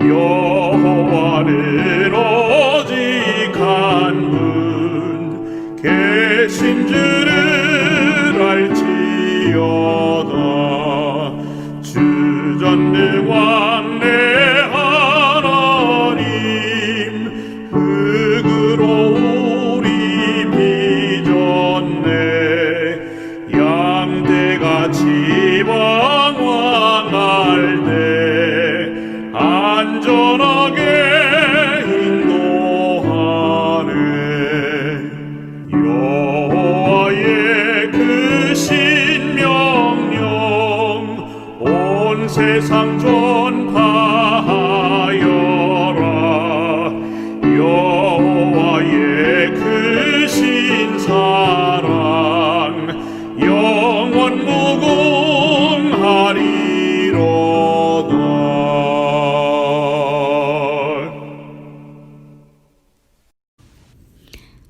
여호와는 오직 한 분 계신 줄을 알지어다. 주전능한 내 하나님, 흙으로 우리 빚었네. 양떼같이 방황할 때 안전하게 인도하네. 여호와의 크신 명령 온 세상 전파하여라. 여호와의 크신 사랑 영원 무궁하리로다.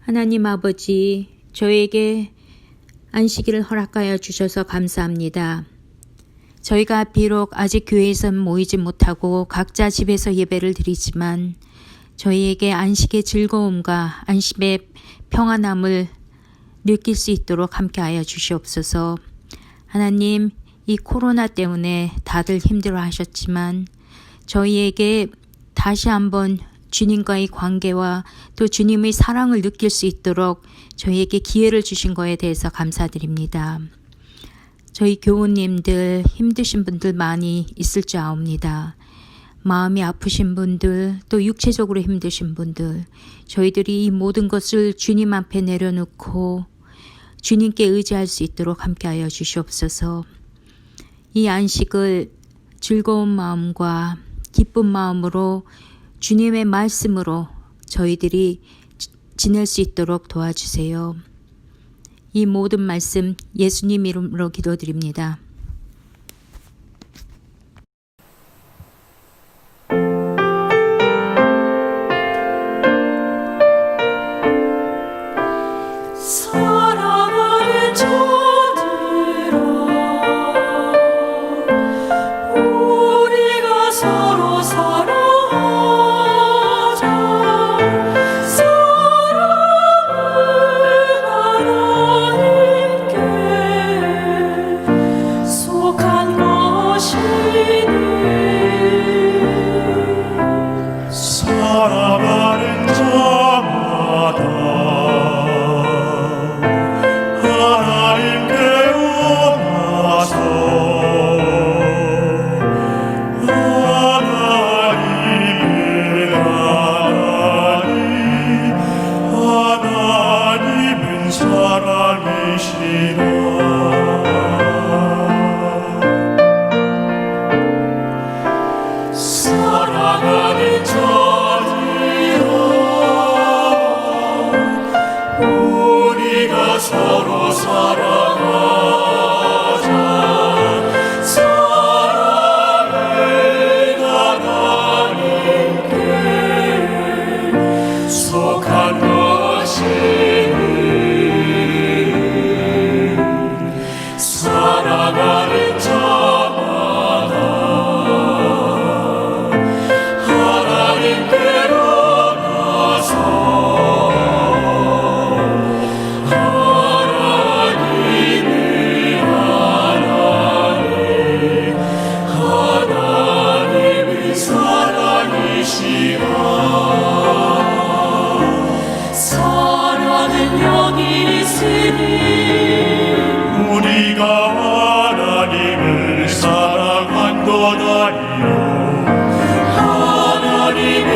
하나님 아버지, 저에게 안식일을 허락하여 주셔서 감사합니다. 저희가 비록 아직 교회에서 모이지 못하고 각자 집에서 예배를 드리지만 저희에게 안식의 즐거움과 안식의 평안함을 느낄 수 있도록 함께하여 주시옵소서. 하나님, 이 코로나 때문에 다들 힘들어 하셨지만 저희에게 다시 한번 주님과의 관계와 또 주님의 사랑을 느낄 수 있도록 저희에게 기회를 주신 것에 대해서 감사드립니다. 저희 교우님들 힘드신 분들 많이 있을 줄 아옵니다. 마음이 아프신 분들, 또 육체적으로 힘드신 분들, 저희들이 이 모든 것을 주님 앞에 내려놓고 주님께 의지할 수 있도록 함께하여 주시옵소서. 이 안식을 즐거운 마음과 기쁜 마음으로 주님의 말씀으로 저희들이 지낼 수 있도록 도와주세요. 이 모든 말씀 예수님 이름으로 기도드립니다. 사랑하는 자들아, 우리가 서로 사랑하자. 사랑은 하나님께 속한 것이니 사랑하는 자마다 하나님께 원하서 하나님은 사랑이시라. 사랑하는 자들아, 우리가 서로 사랑하자. 사랑은 하나님께 속한 것이니 사랑하는 자마다 하나님께로 나서 하나님은 사랑이시라. 사랑은 여기 있으니 우리가 하나님을 사랑한 것 아니요 하나님이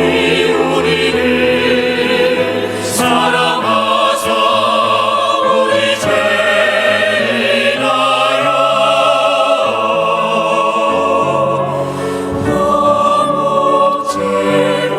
우리를 사랑하사 우리 죄인하여 화목제로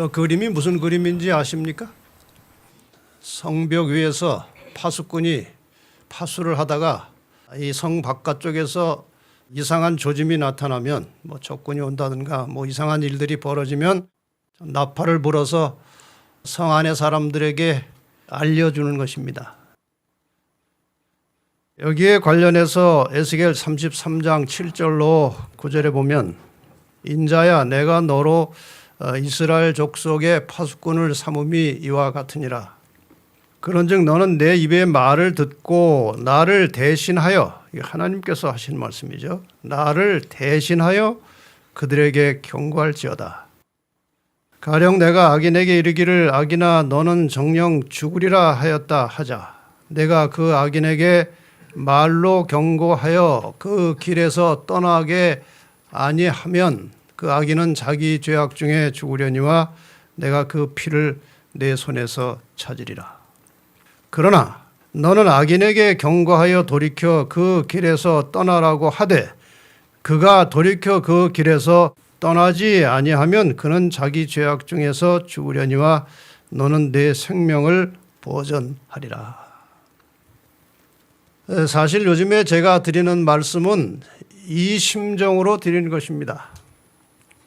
저 그림이 무슨 그림인지 아십니까? 성벽 위에서 파수꾼이 파수를 하다가 이 성 바깥쪽에서 이상한 조짐이 나타나면 뭐 적군이 온다든가 뭐 이상한 일들이 벌어지면 나팔을 불어서 성 안의 사람들에게 알려주는 것입니다. 여기에 관련해서 에스겔 33장 7절로 9절에 보면 인자야 내가 너로 이스라엘 족속의 파수꾼을 삼음이 이와 같으니라. 그런즉 너는 내 입의 말을 듣고 나를 대신하여, 하나님께서 하신 말씀이죠, 나를 대신하여 그들에게 경고할지어다. 가령 내가 악인에게 이르기를 악인아 너는 정녕 죽으리라 하였다 하자. 내가 그 악인에게 말로 경고하여 그 길에서 떠나게 아니하면 그 악인은 자기 죄악 중에 죽으려니와 내가 그 피를 내 손에서 찾으리라. 그러나 너는 악인에게 경고하여 돌이켜 그 길에서 떠나라고 하되 그가 돌이켜 그 길에서 떠나지 아니하면 그는 자기 죄악 중에서 죽으려니와 너는 내 생명을 보전하리라. 사실 요즘에 제가 드리는 말씀은 이 심정으로 드리는 것입니다.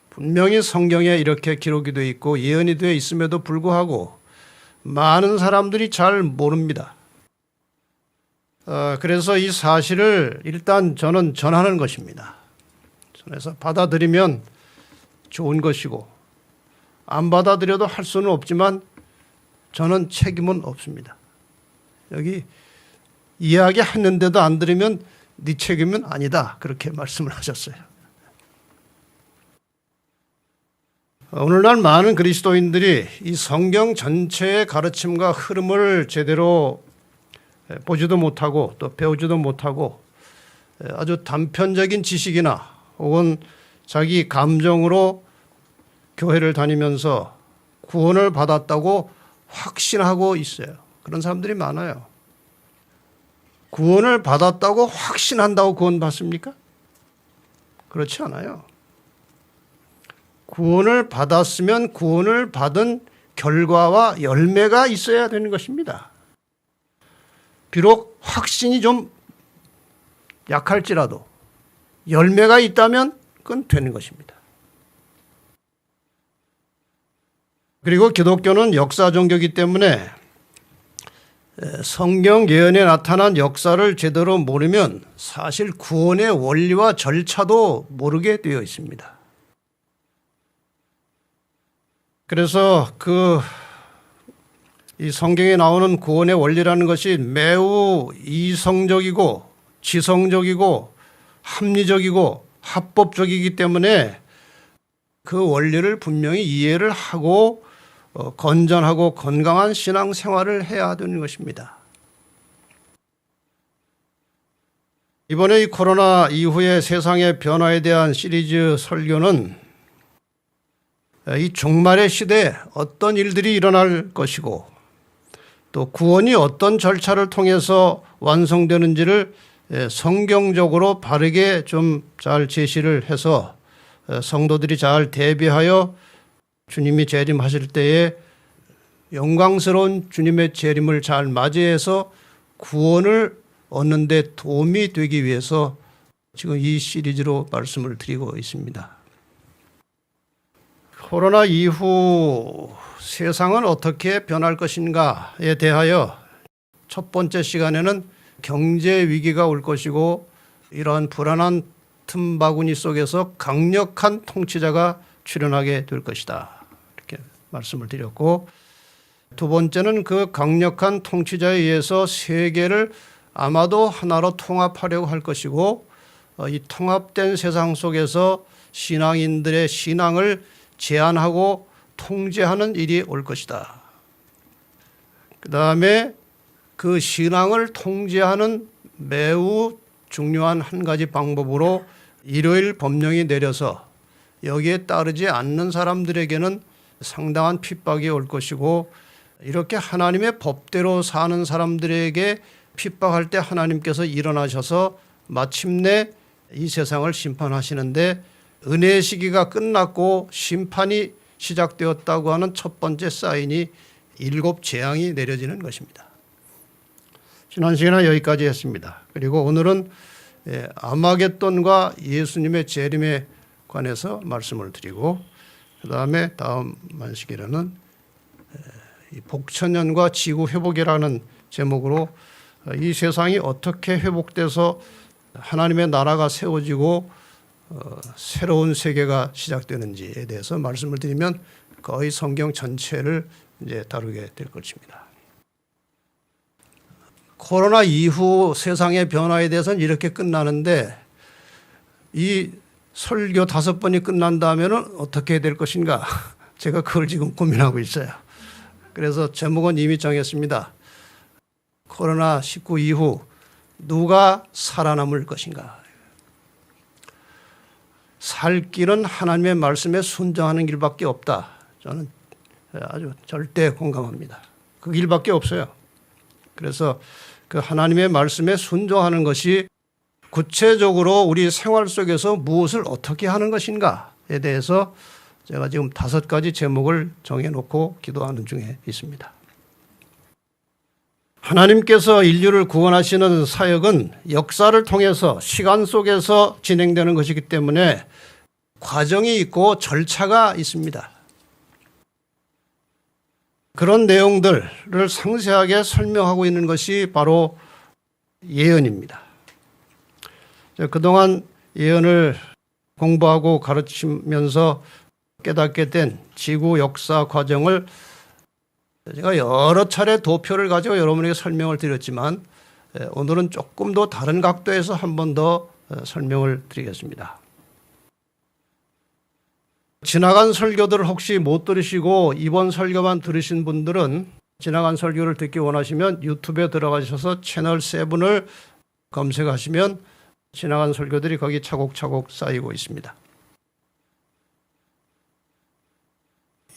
분명히 성경에 이렇게 기록이 되어 있고 예언이 되어 있음에도 불구하고 많은 사람들이 잘 모릅니다. 그래서 이 사실을 일단 저는 전하는 것입니다. 그래서 받아들이면 좋은 것이고 안 받아들여도 할 수는 없지만 저는 책임은 없습니다. 여기 이야기했는데도 안 들으면 네 책임은 아니다, 그렇게 말씀을 하셨어요. 오늘날 많은 그리스도인들이 이 성경 전체의 가르침과 흐름을 제대로 보지도 못하고 또 배우지도 못하고 아주 단편적인 지식이나 혹은 자기 감정으로 교회를 다니면서 구원을 받았다고 확신하고 있어요. 그런 사람들이 많아요. 구원을 받았다고 확신한다고 구원 받습니까? 그렇지 않아요. 구원을 받았으면 구원을 받은 결과와 열매가 있어야 되는 것입니다. 비록 확신이 좀 약할지라도 열매가 있다면 그건 되는 것입니다. 그리고 기독교는 역사 종교이기 때문에 성경 예언에 나타난 역사를 제대로 모르면 사실 구원의 원리와 절차도 모르게 되어 있습니다. 그래서 이 성경에 나오는 구원의 원리라는 것이 매우 이성적이고 지성적이고 합리적이고 합법적이기 때문에 그 원리를 분명히 이해를 하고 건전하고 건강한 신앙생활을 해야 되는 것입니다. 이번에 이 코로나 이후의 세상의 변화에 대한 시리즈 설교는 이 종말의 시대에 어떤 일들이 일어날 것이고 또 구원이 어떤 절차를 통해서 완성되는지를 성경적으로 바르게 좀 잘 제시를 해서 성도들이 잘 대비하여 주님이 재림하실 때에 영광스러운 주님의 재림을 잘 맞이해서 구원을 얻는 데 도움이 되기 위해서 지금 이 시리즈로 말씀을 드리고 있습니다. 코로나 이후 세상은 어떻게 변할 것인가에 대하여 첫 번째 시간에는 경제 위기가 올 것이고 이러한 불안한 틈바구니 속에서 강력한 통치자가 출현하게 될 것이다, 이렇게 말씀을 드렸고, 두 번째는 그 강력한 통치자에 의해서 세계를 아마도 하나로 통합하려고 할 것이고 이 통합된 세상 속에서 신앙인들의 신앙을 제한하고 통제하는 일이 올 것이다. 그 다음에 그 신앙을 통제하는 매우 중요한 한 가지 방법으로 일요일 법령이 내려서 여기에 따르지 않는 사람들에게는 상당한 핍박이 올 것이고, 이렇게 하나님의 법대로 사는 사람들에게 핍박할 때 하나님께서 일어나셔서 마침내 이 세상을 심판하시는데 은혜의 시기가 끝났고 심판이 시작되었다고 하는 첫 번째 사인이 7 재앙이 내려지는 것입니다. 지난 시간에 여기까지 했습니다. 그리고 오늘은 아마겟돈과 예수님의 재림에 관해서 말씀을 드리고, 그 다음에 다음 안식일에는 복천년과 지구 회복이라는 제목으로 이 세상이 어떻게 회복돼서 하나님의 나라가 세워지고 새로운 세계가 시작되는지에 대해서 말씀을 드리면 거의 성경 전체를 이제 다루게 될 것입니다. 코로나 이후 세상의 변화에 대해서는 이렇게 끝나는데, 이 설교 5번이 끝난다면 어떻게 될 것인가? 제가 그걸 지금 고민하고 있어요. 그래서 제목은 이미 정했습니다. 코로나19 이후 누가 살아남을 것인가? 살 길은 하나님의 말씀에 순종하는 길밖에 없다. 저는 아주 절대 공감합니다. 그 길밖에 없어요. 그래서 그 하나님의 말씀에 순종하는 것이 구체적으로 우리 생활 속에서 무엇을 어떻게 하는 것인가에 대해서 제가 지금 5가지 제목을 정해놓고 기도하는 중에 있습니다. 하나님께서 인류를 구원하시는 사역은 역사를 통해서 시간 속에서 진행되는 것이기 때문에 과정이 있고 절차가 있습니다. 그런 내용들을 상세하게 설명하고 있는 것이 바로 예언입니다. 그동안 예언을 공부하고 가르치면서 깨닫게 된 지구 역사 과정을 제가 여러 차례 도표를 가지고 여러분에게 설명을 드렸지만, 오늘은 조금 더 다른 각도에서 한 번 더 설명을 드리겠습니다. 지나간 설교들을 혹시 못 들으시고 이번 설교만 들으신 분들은 지나간 설교를 듣기 원하시면 유튜브에 들어가셔서 채널 7을 검색하시면 지나간 설교들이 거기 차곡차곡 쌓이고 있습니다.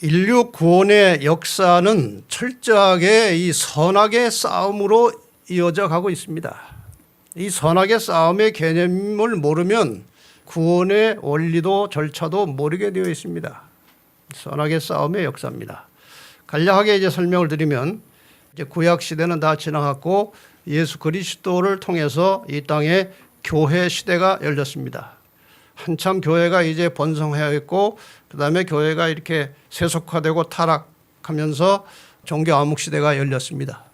인류 구원의 역사는 철저하게 이 선악의 싸움으로 이어져 가고 있습니다. 이 선악의 싸움의 개념을 모르면 구원의 원리도 절차도 모르게 되어 있습니다. 선악의 싸움의 역사입니다. 간략하게 이제 설명을 드리면, 이제 구약 시대는 다 지나갔고 예수 그리스도를 통해서 이 땅에 교회 시대가 열렸습니다. 한참 교회가 이제 번성해야 했고, 그 다음에 교회가 이렇게 세속화되고 타락하면서 종교 암흑 시대가 열렸습니다.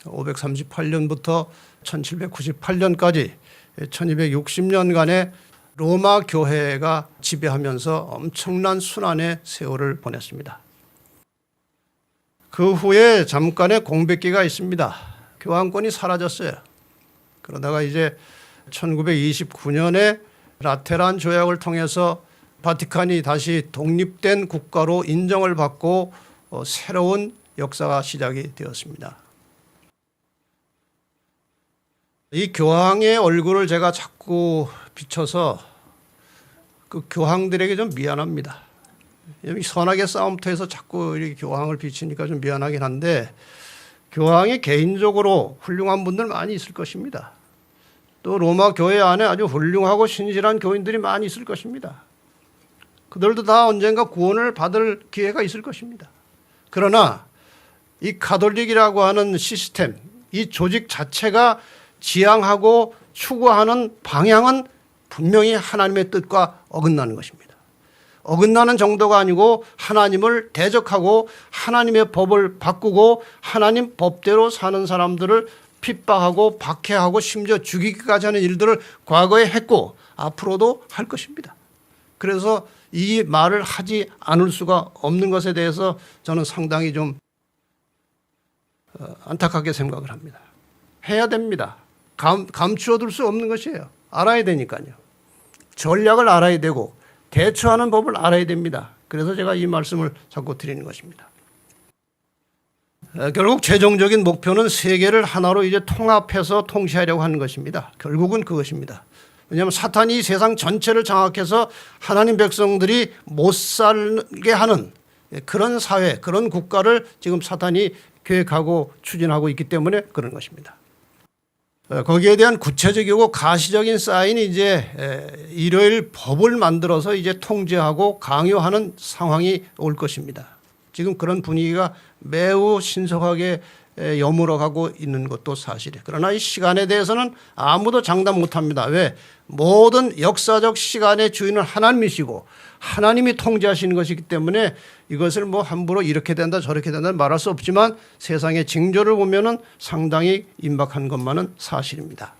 538년부터 1798년까지 1260년간의 로마 교회가 지배하면서 엄청난 순환의 세월을 보냈습니다. 그 후에 잠깐의 공백기가 있습니다. 교황권이 사라졌어요. 그러다가 이제 1929년에 라테란 조약을 통해서 바티칸이 다시 독립된 국가로 인정을 받고 새로운 역사가 시작이 되었습니다. 이 교황의 얼굴을 제가 자꾸 비춰서 그 교황들에게 좀 미안합니다. 선악의 싸움터에서 자꾸 이렇게 교황을 비치니까 좀 미안하긴 한데, 교황이 개인적으로 훌륭한 분들 많이 있을 것입니다. 또 로마 교회 안에 아주 훌륭하고 신실한 교인들이 많이 있을 것입니다. 그들도 다 언젠가 구원을 받을 기회가 있을 것입니다. 그러나 이 가톨릭이라고 하는 시스템, 이 조직 자체가 지향하고 추구하는 방향은 분명히 하나님의 뜻과 어긋나는 것입니다. 어긋나는 정도가 아니고 하나님을 대적하고 하나님의 법을 바꾸고 하나님 법대로 사는 사람들을 핍박하고 박해하고 심지어 죽이기까지 하는 일들을 과거에 했고 앞으로도 할 것입니다. 그래서 이 말을 하지 않을 수가 없는 것에 대해서 저는 상당히 좀 안타깝게 생각을 합니다. 해야 됩니다. 감추어둘 수 없는 것이에요. 알아야 되니까요. 전략을 알아야 되고 대처하는 법을 알아야 됩니다. 그래서 제가 이 말씀을 자꾸 드리는 것입니다. 결국 최종적인 목표는 세계를 하나로 이제 통합해서 통치하려고 하는 것입니다. 결국은 그것입니다. 왜냐하면 사탄이 세상 전체를 장악해서 하나님 백성들이 못 살게 하는 그런 사회, 그런 국가를 지금 사탄이 계획하고 추진하고 있기 때문에 그런 것입니다. 거기에 대한 구체적이고 가시적인 사인이 이제 일요일 법을 만들어서 이제 통제하고 강요하는 상황이 올 것입니다. 지금 그런 분위기가 매우 신속하게 여물어가고 있는 것도 사실이에요. 그러나 이 시간에 대해서는 아무도 장담 못합니다. 왜? 모든 역사적 시간의 주인은 하나님이시고 하나님이 통제하시는 것이기 때문에 이것을 뭐 함부로 이렇게 된다 저렇게 된다 말할 수 없지만 세상의 징조를 보면은 상당히 임박한 것만은 사실입니다.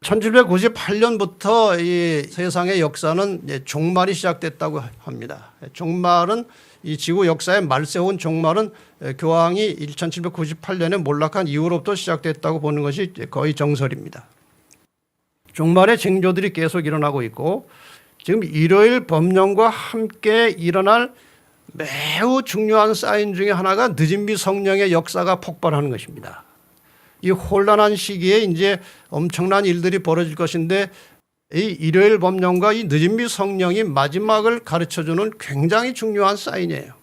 1798년부터 이 세상의 역사는 이제 종말이 시작됐다고 합니다. 종말은 이 지구 역사의 말세운 종말은 교황이 1798년에 몰락한 이후로부터 시작됐다고 보는 것이 거의 정설입니다. 종말의 징조들이 계속 일어나고 있고 지금 일요일 법령과 함께 일어날 매우 중요한 사인 중에 하나가 늦은비 성령의 역사가 폭발하는 것입니다. 이 혼란한 시기에 이제 엄청난 일들이 벌어질 것인데 이 일요일 법령과 이 늦은비 성령이 마지막을 가르쳐주는 굉장히 중요한 사인이에요.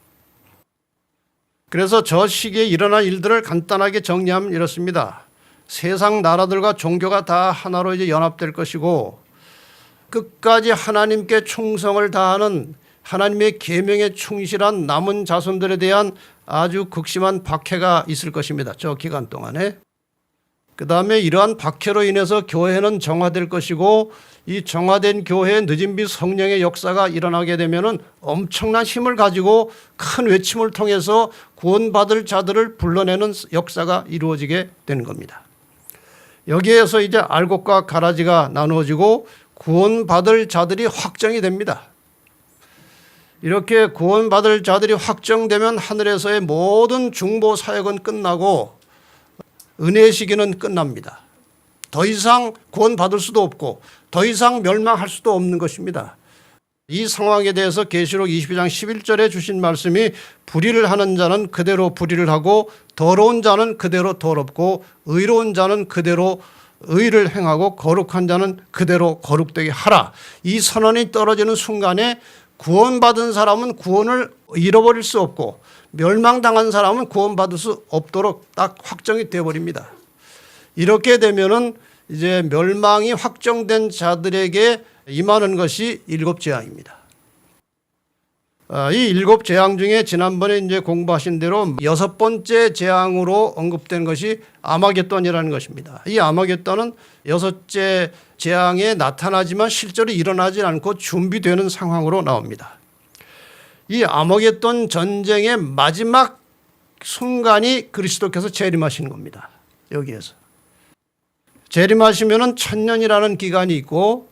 그래서 저 시기에 일어날 일들을 간단하게 정리하면 이렇습니다. 세상 나라들과 종교가 다 하나로 이제 연합될 것이고 끝까지 하나님께 충성을 다하는 하나님의 계명에 충실한 남은 자손들에 대한 아주 극심한 박해가 있을 것입니다. 저 기간 동안에. 그 다음에 이러한 박해로 인해서 교회는 정화될 것이고 이 정화된 교회의 늦은비 성령의 역사가 일어나게 되면은 엄청난 힘을 가지고 큰 외침을 통해서 구원받을 자들을 불러내는 역사가 이루어지게 되는 겁니다. 여기에서 이제 알곡과 가라지가 나누어지고 구원받을 자들이 확정이 됩니다. 이렇게 구원받을 자들이 확정되면 하늘에서의 모든 중보 사역은 끝나고 은혜의 시기는 끝납니다. 더 이상 구원받을 수도 없고 더 이상 멸망할 수도 없는 것입니다. 이 상황에 대해서 계시록 22장 11절에 주신 말씀이 불의를 하는 자는 그대로 불의를 하고 더러운 자는 그대로 더럽고 의로운 자는 그대로 의를 행하고 거룩한 자는 그대로 거룩되게 하라. 이 선언이 떨어지는 순간에 구원받은 사람은 구원을 잃어버릴 수 없고 멸망당한 사람은 구원받을 수 없도록 딱 확정이 되어버립니다. 이렇게 되면은 이제 멸망이 확정된 자들에게 임하는 것이 일곱 재앙입니다. 이 일곱 재앙 중에 지난번에 이제 공부하신 대로 여섯 번째 재앙으로 언급된 것이 아마겟돈이라는 것입니다. 이 아마겟돈은 여섯째 재앙에 나타나지만 실제로 일어나지 않고 준비되는 상황으로 나옵니다. 이 아마겟돈 전쟁의 마지막 순간이 그리스도께서 재림하시는 겁니다. 여기에서. 재림하시면은 1000년이라는 기간이 있고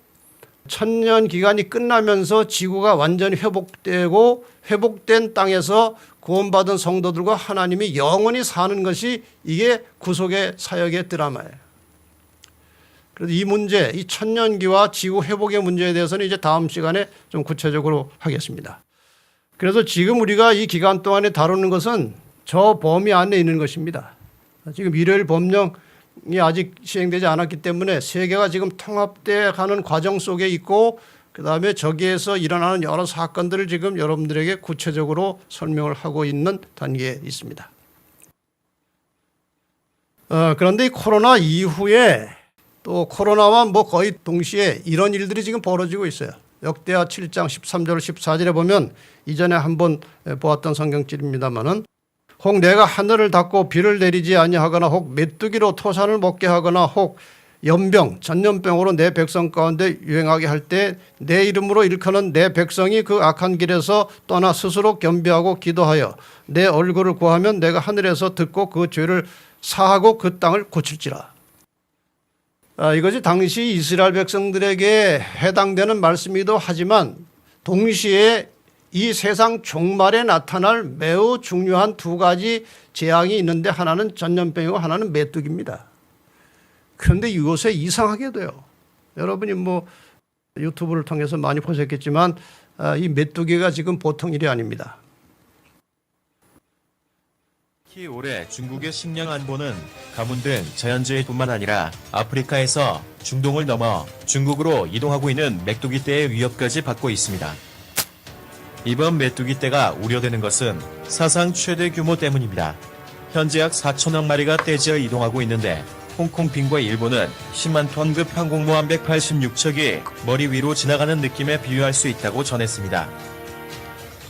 1000년 기간이 끝나면서 지구가 완전히 회복되고 회복된 땅에서 구원받은 성도들과 하나님이 영원히 사는 것이 이게 구속의 사역의 드라마예요. 그래서 이 문제, 이 1000년기와 지구 회복의 문제에 대해서는 이제 다음 시간에 좀 구체적으로 하겠습니다. 그래서 지금 우리가 이 기간 동안에 다루는 것은 저 범위 안에 있는 것입니다. 지금 일요일 법령이 아직 시행되지 않았기 때문에 세계가 지금 통합돼 가는 과정 속에 있고 그다음에 저기에서 일어나는 여러 사건들을 지금 여러분들에게 구체적으로 설명을 하고 있는 단계에 있습니다. 그런데 이 코로나 이후에 또 코로나와 뭐 거의 동시에 이런 일들이 지금 벌어지고 있어요. 역대하 7장 13절 14절에 보면 이전에 한번 보았던 성경줄입니다마는 혹 내가 하늘을 닫고 비를 내리지 아니하거나 혹 메뚜기로 토산을 먹게 하거나 혹 연병 전염병으로 내 백성 가운데 유행하게 할 때 내 이름으로 일컫는 내 백성이 그 악한 길에서 떠나 스스로 겸비하고 기도하여 내 얼굴을 구하면 내가 하늘에서 듣고 그 죄를 사하고 그 땅을 고칠지라. 이것이 당시 이스라엘 백성들에게 해당되는 말씀이기도 하지만 동시에 이 세상 종말에 나타날 매우 중요한 두 가지 재앙이 있는데 하나는 전염병이고 하나는 메뚜기입니다. 그런데 이것에 이상하게도요. 여러분이 뭐 유튜브를 통해서 많이 보셨겠지만 이 메뚜기가 지금 보통 일이 아닙니다. 특히 올해 중국의 식량 안보는 가뭄 등 자연재해뿐만 아니라 아프리카에서 중동을 넘어 중국으로 이동하고 있는 메뚜기떼의 위협까지 받고 있습니다. 이번 메뚜기떼가 우려되는 것은 사상 최대 규모 때문입니다. 현재 약 4천억 마리가 떼지어 이동하고 있는데 홍콩 빙과 일본은 10만 톤급 항공모함 186척이 머리 위로 지나가는 느낌에 비유할 수 있다고 전했습니다.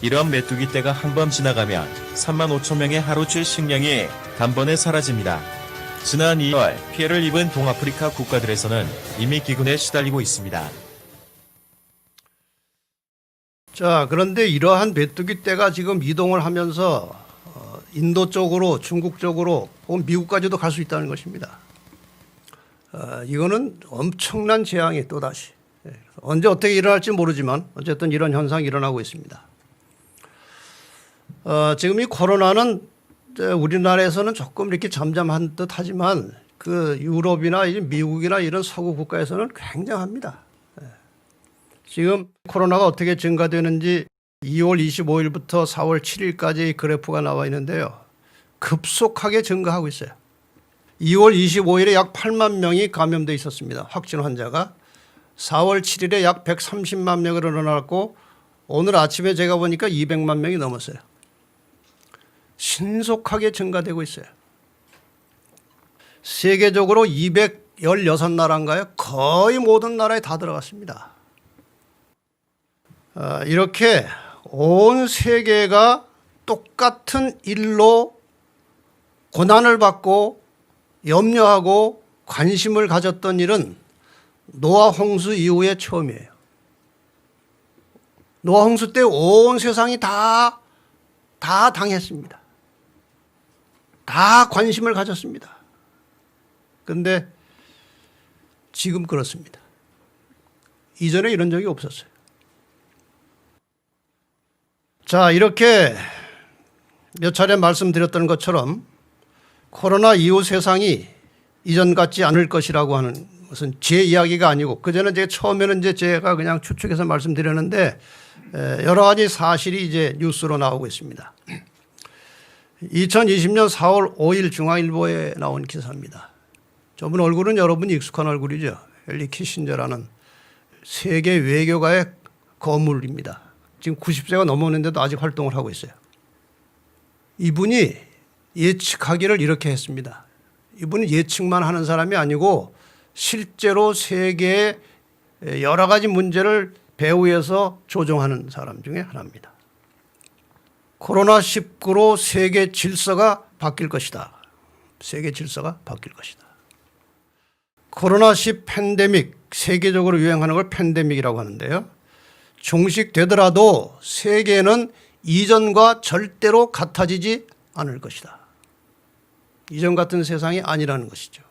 이런 메뚜기 떼가 한 번 지나가면 3만 5천 명의 하루치 식량이 단번에 사라집니다. 지난 2월 피해를 입은 동아프리카 국가들에서는 이미 기근에 시달리고 있습니다. 자, 그런데 이러한 메뚜기 떼가 지금 이동을 하면서 인도 쪽으로, 중국 쪽으로, 혹은 미국까지도 갈 수 있다는 것입니다. 이거는 엄청난 재앙이 또다시 언제 어떻게 일어날지 모르지만 어쨌든 이런 현상이 일어나고 있습니다. 지금 이 코로나는 우리나라에서는 조금 이렇게 잠잠한 듯 하지만 그 유럽이나 미국이나 이런 서구 국가에서는 굉장합니다. 지금 코로나가 어떻게 증가되는지 2월 25일부터 4월 7일까지 그래프가 나와 있는데요. 급속하게 증가하고 있어요. 2월 25일에 약 8만 명이 감염돼 있었습니다. 확진 환자가. 4월 7일에 약 130만 명으로 늘어났고 오늘 아침에 제가 보니까 200만 명이 넘었어요. 신속하게 증가되고 있어요. 세계적으로 216나라인가요? 거의 모든 나라에 다 들어갔습니다. 이렇게 온 세계가 똑같은 일로 고난을 받고 염려하고 관심을 가졌던 일은 노아 홍수 이후에 처음이에요. 노아 홍수 때 온 세상이 다 당했습니다. 다 관심을 가졌습니다. 그런데 지금 그렇습니다. 이전에 이런 적이 없었어요. 자, 이렇게 몇 차례 말씀드렸던 것처럼 코로나 이후 세상이 이전 같지 않을 것이라고 하는 것은 제 이야기가 아니고 그전에 처음에는 제가 그냥 추측해서 말씀드렸는데 여러 가지 사실이 이제 뉴스로 나오고 있습니다. 2020년 4월 5일 중앙일보에 나온 기사입니다. 저분 얼굴은 여러분이 익숙한 얼굴이죠. 헨리 키신저라는 세계 외교가의 거물입니다. 지금 90세가 넘었는데도 아직 활동을 하고 있어요. 이분이 예측하기를 이렇게 했습니다. 이분은 예측만 하는 사람이 아니고 실제로 세계의 여러 가지 문제를 배후에서 조정하는 사람 중에 하나입니다. 코로나19로 세계 질서가 바뀔 것이다. 세계 질서가 바뀔 것이다. 코로나19 팬데믹, 세계적으로 유행하는 걸 팬데믹이라고 하는데요. 종식되더라도 세계는 이전과 절대로 같아지지 않을 것이다. 이전 같은 세상이 아니라는 것이죠.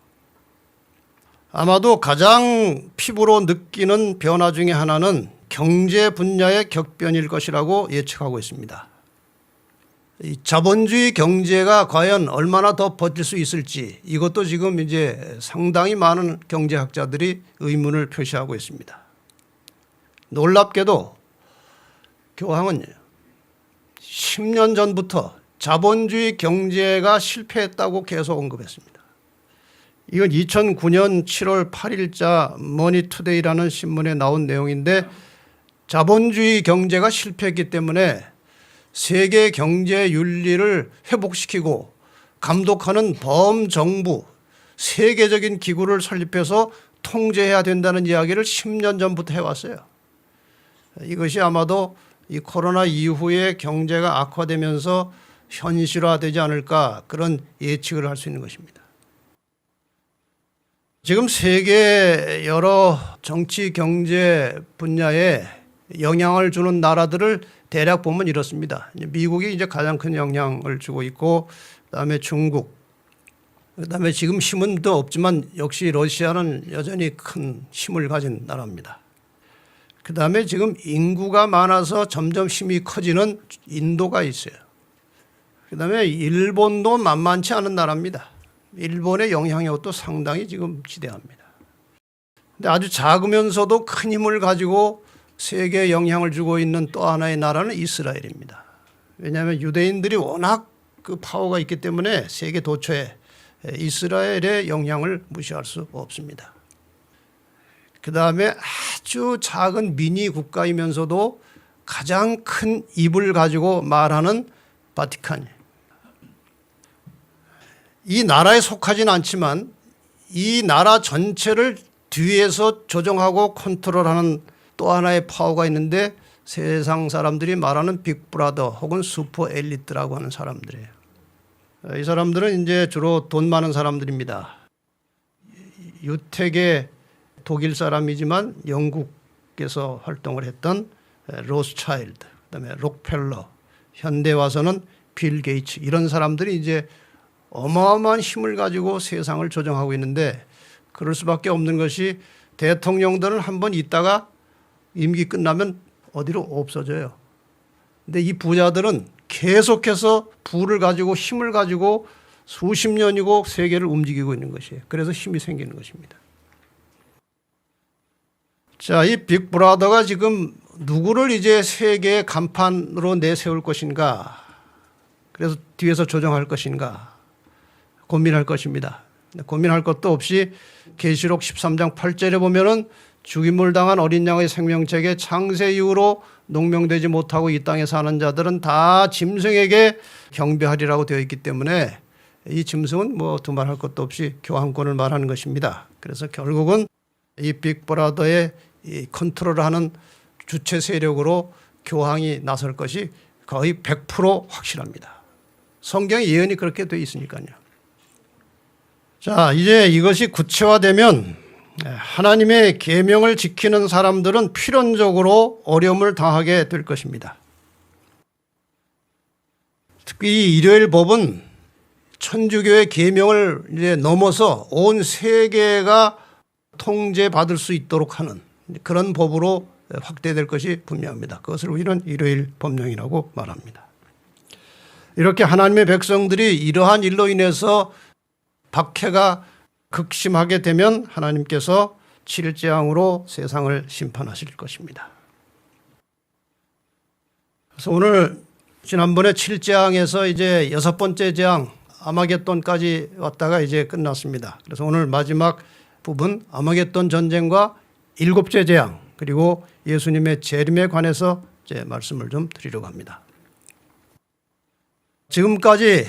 아마도 가장 피부로 느끼는 변화 중에 하나는 경제 분야의 격변일 것이라고 예측하고 있습니다. 이 자본주의 경제가 과연 얼마나 더 버틸 수 있을지 이것도 지금 이제 상당히 많은 경제학자들이 의문을 표시하고 있습니다. 놀랍게도 교황은 10년 전부터 자본주의 경제가 실패했다고 계속 언급했습니다. 이건 2009년 7월 8일자 머니투데이라는 신문에 나온 내용인데 자본주의 경제가 실패했기 때문에 세계 경제 윤리를 회복시키고 감독하는 범정부 세계적인 기구를 설립해서 통제해야 된다는 이야기를 10년 전부터 해왔어요. 이것이 아마도 이 코로나 이후에 경제가 악화되면서 현실화되지 않을까 그런 예측을 할 수 있는 것입니다. 지금 세계 여러 정치 경제 분야에 영향을 주는 나라들을 대략 보면 이렇습니다. 미국이 이제 가장 큰 영향을 주고 있고 그다음에 중국, 그다음에 지금 힘은 더 없지만 역시 러시아는 여전히 큰 힘을 가진 나라입니다. 그다음에 지금 인구가 많아서 점점 힘이 커지는 인도가 있어요. 그다음에 일본도 만만치 않은 나라입니다. 일본의 영향력도 상당히 지금 지대합니다. 근데 아주 작으면서도 큰 힘을 가지고 세계에 영향을 주고 있는 또 하나의 나라는 이스라엘입니다. 왜냐하면 유대인들이 워낙 그 파워가 있기 때문에 세계 도처에 이스라엘의 영향을 무시할 수 없습니다. 그 다음에 아주 작은 미니 국가이면서도 가장 큰 입을 가지고 말하는 바티칸. 이 나라에 속하진 않지만 이 나라 전체를 뒤에서 조정하고 컨트롤하는 또 하나의 파워가 있는데 세상 사람들이 말하는 빅브라더 혹은 슈퍼 엘리트라고 하는 사람들이에요. 이 사람들은 이제 주로 돈 많은 사람들입니다. 유택의 독일 사람이지만 영국에서 활동을 했던 로스차일드, 그다음에 록펠러, 현대 와서는 빌 게이츠, 이런 사람들이 이제 어마어마한 힘을 가지고 세상을 조정하고 있는데, 그럴 수밖에 없는 것이 대통령들은 한번 있다가 임기 끝나면 어디로 없어져요. 근데 이 부자들은 계속해서 부를 가지고 힘을 가지고 수십 년이고 세계를 움직이고 있는 것이에요. 그래서 힘이 생기는 것입니다. 자, 이 빅브라더가 지금 누구를 이제 세계의 간판으로 내세울 것인가, 그래서 뒤에서 조정할 것인가 고민할 것입니다. 고민할 것도 없이 계시록 13장 8절에 보면은 죽임을 당한 어린 양의 생명책에 창세 이후로 농명되지 못하고 이 땅에 사는 자들은 다 짐승에게 경배하리라고 되어 있기 때문에 이 짐승은 뭐 두말할 것도 없이 교황권을 말하는 것입니다. 그래서 결국은 이 빅브라더의 이 컨트롤하는 주체 세력으로 교황이 나설 것이 거의 100% 확실합니다. 성경의 예언이 그렇게 되어 있으니까요. 자, 이제 이것이 구체화되면 하나님의 계명을 지키는 사람들은 필연적으로 어려움을 당하게 될 것입니다. 특히 이 일요일 법은 천주교의 계명을 이제 넘어서 온 세계가 통제받을 수 있도록 하는 그런 법으로 확대될 것이 분명합니다. 그것을 우리는 일요일 법령이라고 말합니다. 이렇게 하나님의 백성들이 이러한 일로 인해서 박해가 극심하게 되면 하나님께서 7재앙으로 세상을 심판하실 것입니다. 그래서 오늘 지난번에 7재앙에서 이제 6번째 재앙 아마겟돈까지 왔다가 이제 끝났습니다. 그래서 오늘 마지막 부분 아마겟돈 전쟁과 7째 재앙 그리고 예수님의 재림에 관해서 이제 말씀을 좀 드리려고 합니다. 지금까지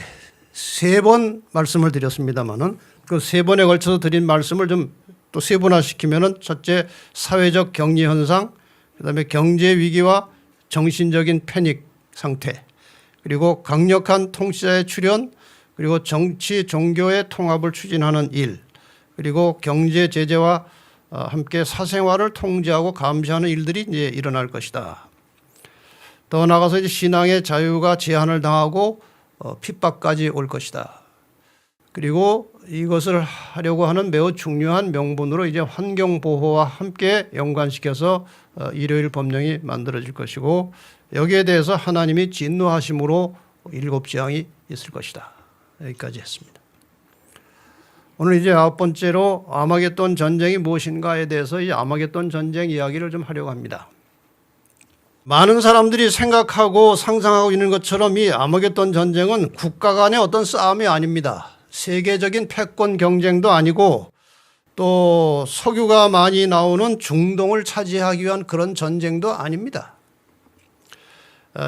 3번 말씀을 드렸습니다만은 그 3번에 걸쳐서 드린 말씀을 좀 또 세분화시키면은 첫째 사회적 격리 현상, 그다음에 경제 위기와 정신적인 패닉 상태, 그리고 강력한 통치자의 출현, 그리고 정치 종교의 통합을 추진하는 일, 그리고 경제 제재와 함께 사생활을 통제하고 감시하는 일들이 이제 일어날 것이다. 더 나아가서 이제 신앙의 자유가 제한을 당하고 핍박까지 올 것이다. 그리고 이것을 하려고 하는 매우 중요한 명분으로 이제 환경 보호와 함께 연관시켜서 일요일 법령이 만들어질 것이고, 여기에 대해서 하나님이 진노하심으로 7재앙이 있을 것이다. 여기까지 했습니다. 오늘 이제 9번째로 아마겟돈 전쟁이 무엇인가에 대해서 이 아마겟돈 전쟁 이야기를 좀 하려고 합니다. 많은 사람들이 생각하고 상상하고 있는 것처럼 이 아마겟돈 전쟁은 국가 간의 어떤 싸움이 아닙니다. 세계적인 패권 경쟁도 아니고 또 석유가 많이 나오는 중동을 차지하기 위한 그런 전쟁도 아닙니다.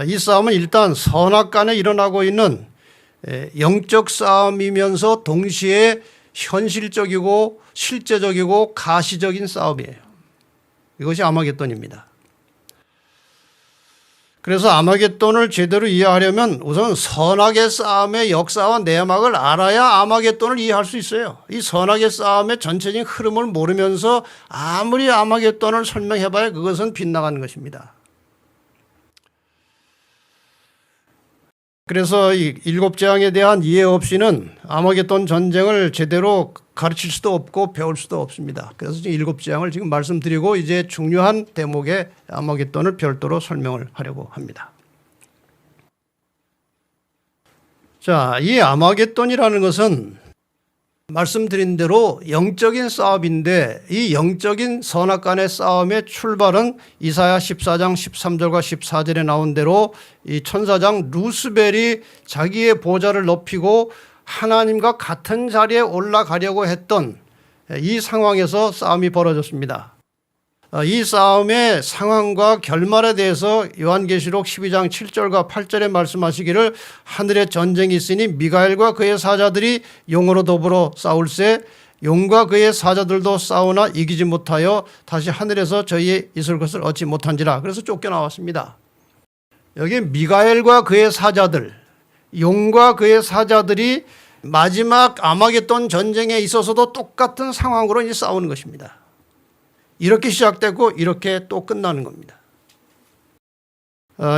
이 싸움은 일단 선악 간에 일어나고 있는 영적 싸움이면서 동시에 현실적이고 실제적이고 가시적인 싸움이에요. 이것이 아마겟돈입니다. 그래서 아마겟돈을 제대로 이해하려면 우선 선악의 싸움의 역사와 내막을 알아야 아마겟돈을 이해할 수 있어요. 이 선악의 싸움의 전체적인 흐름을 모르면서 아무리 아마겟돈을 설명해봐야 그것은 빗나가는 것입니다. 그래서 이 7재앙에 대한 이해 없이는 아마겟돈 전쟁을 제대로 가르칠 수도 없고 배울 수도 없습니다. 그래서 지금 7재앙을 지금 말씀드리고 이제 중요한 대목의 아마겟돈을 별도로 설명을 하려고 합니다. 자, 이 아마겟돈이라는 것은 말씀드린 대로 영적인 싸움인데, 이 영적인 선악 간의 싸움의 출발은 이사야 14장 13절과 14절에 나온 대로 이 천사장 루스벨이 자기의 보좌를 높이고 하나님과 같은 자리에 올라가려고 했던 이 상황에서 싸움이 벌어졌습니다. 이 싸움의 상황과 결말에 대해서 요한계시록 12장 7절과 8절에 말씀하시기를 하늘에 전쟁이 있으니 미가엘과 그의 사자들이 용으로 더불어 싸울세 용과 그의 사자들도 싸우나 이기지 못하여 다시 하늘에서 저희의 있을 것을 얻지 못한지라. 그래서 쫓겨나왔습니다. 여기 미가엘과 그의 사자들, 용과 그의 사자들이 마지막 아마겟돈 전쟁에 있어서도 똑같은 상황으로 이제 싸우는 것입니다. 이렇게 시작되고 이렇게 또 끝나는 겁니다.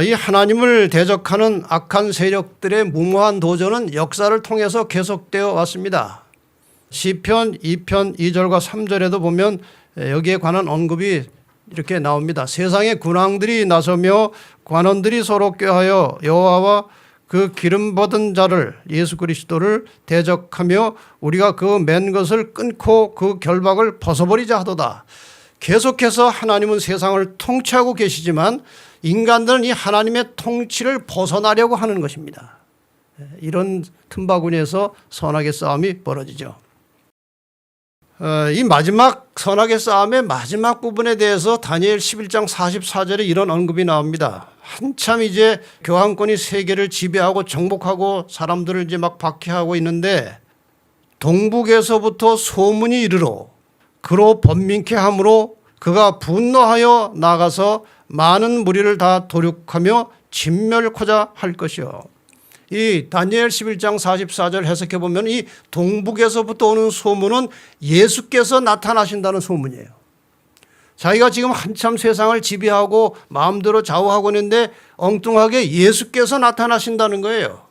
이 하나님을 대적하는 악한 세력들의 무모한 도전은 역사를 통해서 계속되어 왔습니다. 시편 2편 2절과 3절에도 보면 여기에 관한 언급이 이렇게 나옵니다. 세상의 군왕들이 나서며 관원들이 서로 꾀하여 여호와와 그 기름 받은 자를 예수 그리스도를 대적하며 우리가 그 맨 것을 끊고 그 결박을 벗어버리자 하도다. 계속해서 하나님은 세상을 통치하고 계시지만 인간들은 이 하나님의 통치를 벗어나려고 하는 것입니다. 이런 틈바구니에서 선악의 싸움이 벌어지죠. 이 마지막 선악의 싸움의 마지막 부분에 대해서 다니엘 11장 44절에 이런 언급이 나옵니다. 한참 이제 교황권이 세계를 지배하고 정복하고 사람들을 이제 막 박해하고 있는데 동북에서부터 소문이 이르러 그로 번민케 함으로 그가 분노하여 나가서 많은 무리를 다 도륙하며 진멸코자 할 것이요. 이 다니엘 11장 44절 해석해 보면 이 동북에서부터 오는 소문은 예수께서 나타나신다는 소문이에요. 자기가 지금 한참 세상을 지배하고 마음대로 좌우하고 있는데 엉뚱하게 예수께서 나타나신다는 거예요.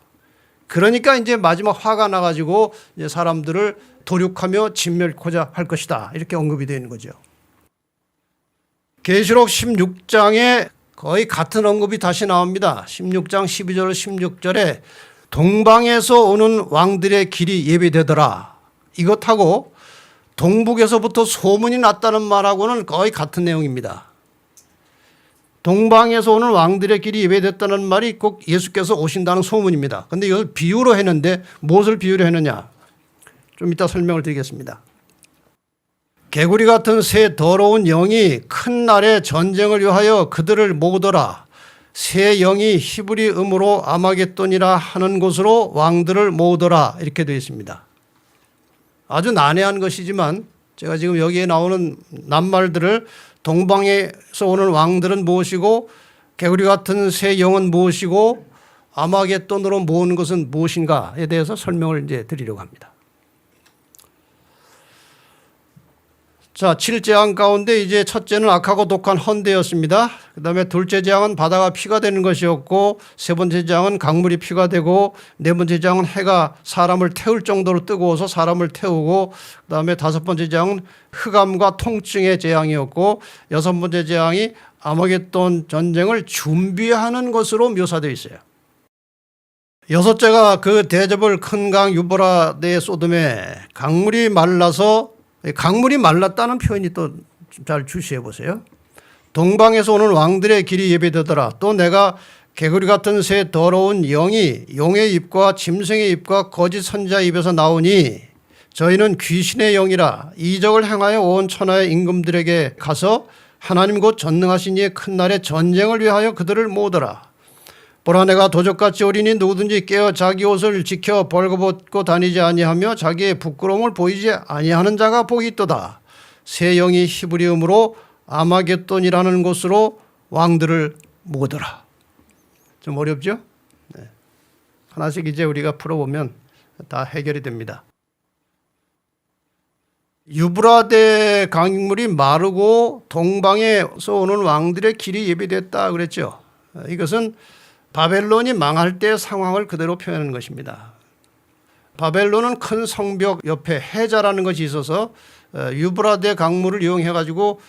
그러니까 이제 마지막 화가 나가지고 이제 사람들을 도륙하며 진멸코자 할 것이다. 이렇게 언급이 되는 거죠. 계시록 16장에 거의 같은 언급이 다시 나옵니다. 16장 12절 16절에 동방에서 오는 왕들의 길이 예비되더라. 이것하고 동북에서부터 소문이 났다는 말하고는 거의 같은 내용입니다. 동방에서 오는 왕들의 길이 예배됐다는 말이 꼭 예수께서 오신다는 소문입니다. 그런데 이걸 비유로 했는데 무엇을 비유로 했느냐? 좀 이따 설명을 드리겠습니다. 개구리 같은 새 더러운 영이 큰 날에 전쟁을 위하여 그들을 모으더라. 새 영이 히브리 음으로 아마겟돈이라 하는 곳으로 왕들을 모으더라. 이렇게 되어 있습니다. 아주 난해한 것이지만 제가 지금 여기에 나오는 낱말들을 동방에서 오는 왕들은 무엇이고 개구리 같은 새 영은 무엇이고 아마겟돈으로 모으는 것은 무엇인가에 대해서 설명을 이제 드리려고 합니다. 자, 7재앙 가운데 이제 첫째는 악하고 독한 헌대였습니다. 그 다음에 둘째 재앙은 바다가 피가 되는 것이었고, 세 번째 재앙은 강물이 피가 되고, 네 번째 재앙은 해가 사람을 태울 정도로 뜨거워서 사람을 태우고, 그 다음에 다섯 번째 재앙은 흑암과 통증의 재앙이었고, 여섯 번째 재앙이 아마겟돈 전쟁을 준비하는 것으로 묘사되어 있어요. 여섯째가 그 대접을 큰 강 유브라데 소돔에 강물이 말라서, 강물이 말랐다는 표현이 또 잘 주시해 보세요. 동방에서 오는 왕들의 길이 예배되더라. 또 내가 개구리 같은 새 더러운 영이 용의 입과 짐승의 입과 거짓 선지자의 입에서 나오니 저희는 귀신의 영이라 이적을 행하여 온 천하의 임금들에게 가서 하나님 곧 전능하신 이의 큰 날에 전쟁을 위하여 그들을 모으더라. 보라 내가 도적같이 오리니 누구든지 깨어 자기 옷을 지켜 벌거벗고 다니지 아니하며 자기의 부끄러움을 보이지 아니하는 자가 복이 있도다. 새 영이 히브리음으로 아마겟돈이라는 곳으로 왕들을 모으더라. 좀 어렵죠? 네. 하나씩 이제 우리가 풀어보면 다 해결이 됩니다. 유브라데 강물이 마르고 동방에서 오는 왕들의 길이 예비됐다 그랬죠. 이것은 바벨론이 망할 때의 상황을 그대로 표현하는 것입니다. 바벨론은 큰 성벽 옆에 해자라는 것이 있어서 유브라데 강물을 이용해 가지고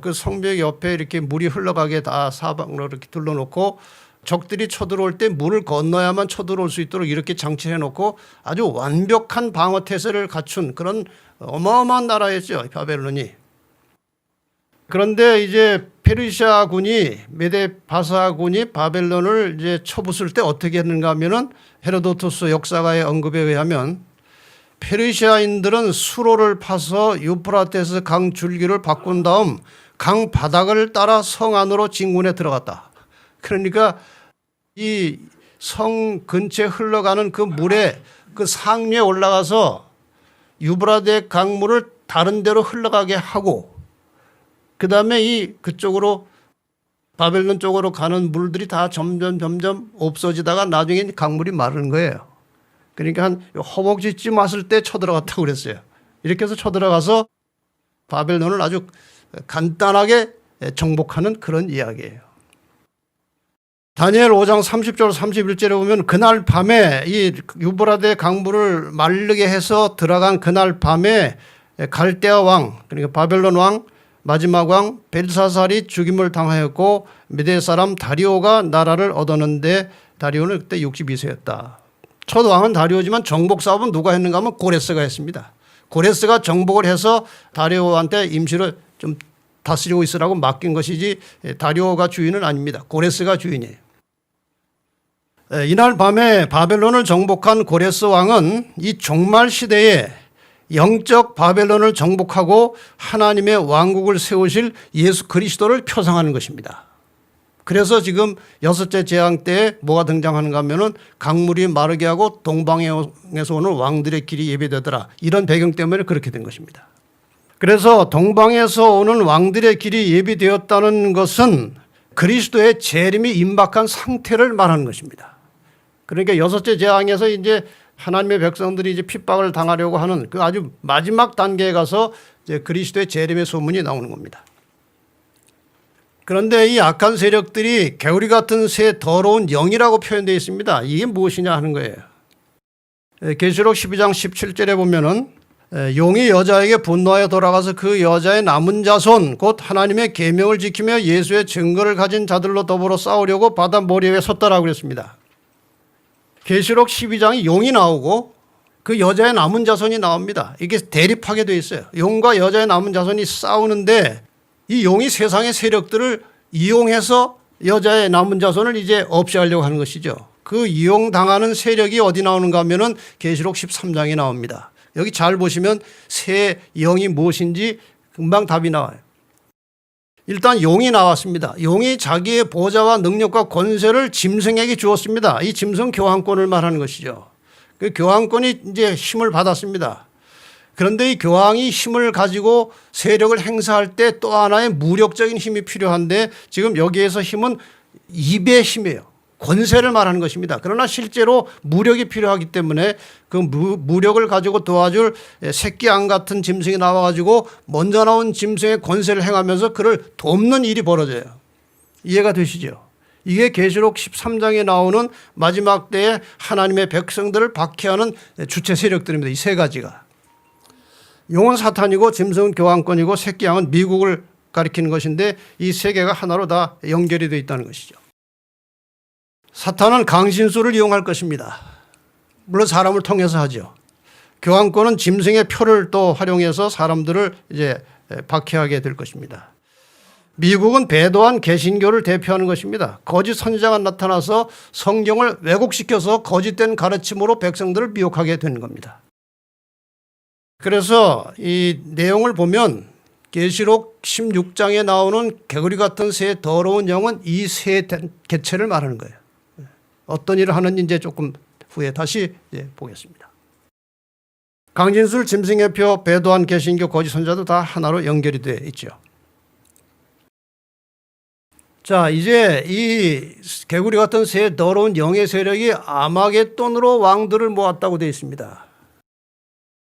그 성벽 옆에 이렇게 물이 흘러가게 다 사방으로 이렇게 둘러놓고 적들이 쳐들어올 때 물을 건너야만 쳐들어올 수 있도록 이렇게 장치해 놓고 아주 완벽한 방어 태세를 갖춘 그런 어마어마한 나라였죠, 바벨론이. 그런데 이제 페르시아군이 메데바사군이 바벨론을 이제 쳐부술 때 어떻게 했는가 하면은 헤로도토스 역사가의 언급에 의하면 페르시아인들은 수로를 파서 유프라테스 강 줄기를 바꾼 다음 강 바닥을 따라 성 안으로 진군에 들어갔다. 그러니까 이 성 근처에 흘러가는 그 물에 그 상류에 올라가서 유브라데 강물을 다른 데로 흘러가게 하고 그 다음에 그쪽으로 바벨론 쪽으로 가는 물들이 다 점점 없어지다가 나중에 강물이 마르는 거예요. 그러니까 한 허벅지쯤 왔을 때 쳐들어갔다고 그랬어요. 이렇게 해서 쳐들어가서 바벨론을 아주 간단하게 정복하는 그런 이야기예요. 다니엘 5장 30절 31절에 보면 그날 밤에 이 유브라데 강물을 마르게 해서 들어간 그날 밤에 갈대아 왕 그러니까 바벨론 왕 마지막 왕 벨사살이 죽임을 당하였고 메대 사람 다리오가 나라를 얻었는데 다리오는 그때 62세였다. 첫 왕은 다리오지만 정복 사업은 누가 했는가 하면 고레스가 했습니다. 고레스가 정복을 해서 다리오한테 임시로 좀 다스리고 있으라고 맡긴 것이지 다리오가 주인은 아닙니다. 고레스가 주인이에요. 이날 밤에 바벨론을 정복한 고레스 왕은 이 종말 시대에 영적 바벨론을 정복하고 하나님의 왕국을 세우실 예수 그리스도를 표상하는 것입니다. 그래서 지금 여섯째 재앙 때 뭐가 등장하는가 하면은 강물이 마르게 하고 동방에서 오는 왕들의 길이 예배되더라. 이런 배경 때문에 그렇게 된 것입니다. 그래서 동방에서 오는 왕들의 길이 예비되었다는 것은 그리스도의 재림이 임박한 상태를 말하는 것입니다. 그러니까 여섯째 재앙에서 이제 하나님의 백성들이 이제 핍박을 당하려고 하는 그 아주 마지막 단계에 가서 이제 그리스도의 재림의 소문이 나오는 겁니다. 그런데 이 악한 세력들이 개구리 같은 새 더러운 영이라고 표현되어 있습니다. 이게 무엇이냐 하는 거예요. 계시록 12장 17절에 보면은 용이 여자에게 분노하여 돌아가서 그 여자의 남은 자손 곧 하나님의 계명을 지키며 예수의 증거를 가진 자들로 더불어 싸우려고 바다 모래 위에 섰다라고 그랬습니다. 계시록 12장이 용이 나오고 그 여자의 남은 자손이 나옵니다. 이게 대립하게 되어 있어요. 용과 여자의 남은 자손이 싸우는데 이 용이 세상의 세력들을 이용해서 여자의 남은 자손을 이제 없애하려고 하는 것이죠. 그 이용당하는 세력이 어디 나오는가 하면은 계시록 13장에 나옵니다. 여기 잘 보시면 새 영이 무엇인지 금방 답이 나와요. 일단 용이 나왔습니다. 용이 자기의 보좌와 능력과 권세를 짐승에게 주었습니다. 이 짐승 교황권을 말하는 것이죠. 그 교황권이 이제 힘을 받았습니다. 그런데 이 교황이 힘을 가지고 세력을 행사할 때 또 하나의 무력적인 힘이 필요한데 지금 여기에서 힘은 입의 힘이에요. 권세를 말하는 것입니다. 그러나 실제로 무력이 필요하기 때문에 그 무력을 가지고 도와줄 새끼양 같은 짐승이 나와가지고 먼저 나온 짐승의 권세를 행하면서 그를 돕는 일이 벌어져요. 이해가 되시죠? 이게 계시록 13장에 나오는 마지막 때에 하나님의 백성들을 박해하는 주체 세력들입니다. 이 세 가지가. 용은 사탄이고 짐승은 교황권이고 새끼양은 미국을 가리키는 것인데 이 세 개가 하나로 다 연결이 되어 있다는 것이죠. 사탄은 강신수를 이용할 것입니다. 물론 사람을 통해서 하죠. 교황권은 짐승의 표를 또 활용해서 사람들을 이제 박해하게 될 것입니다. 미국은 배도한 개신교를 대표하는 것입니다. 거짓 선지자가 나타나서 성경을 왜곡시켜서 거짓된 가르침으로 백성들을 미혹하게 되는 겁니다. 그래서 이 내용을 보면 계시록 16장에 나오는 개구리 같은 새 더러운 영은 이 새 개체를 말하는 거예요. 어떤 일을 하는지 이제 조금 후에 다시 보겠습니다. 강진술, 짐승의 표, 배도한 개신교, 거짓 선자도 다 하나로 연결이 되어 있죠. 자, 이제 이 개구리 같은 새 더러운 영의 세력이 아마겟돈으로 왕들을 모았다고 되어 있습니다.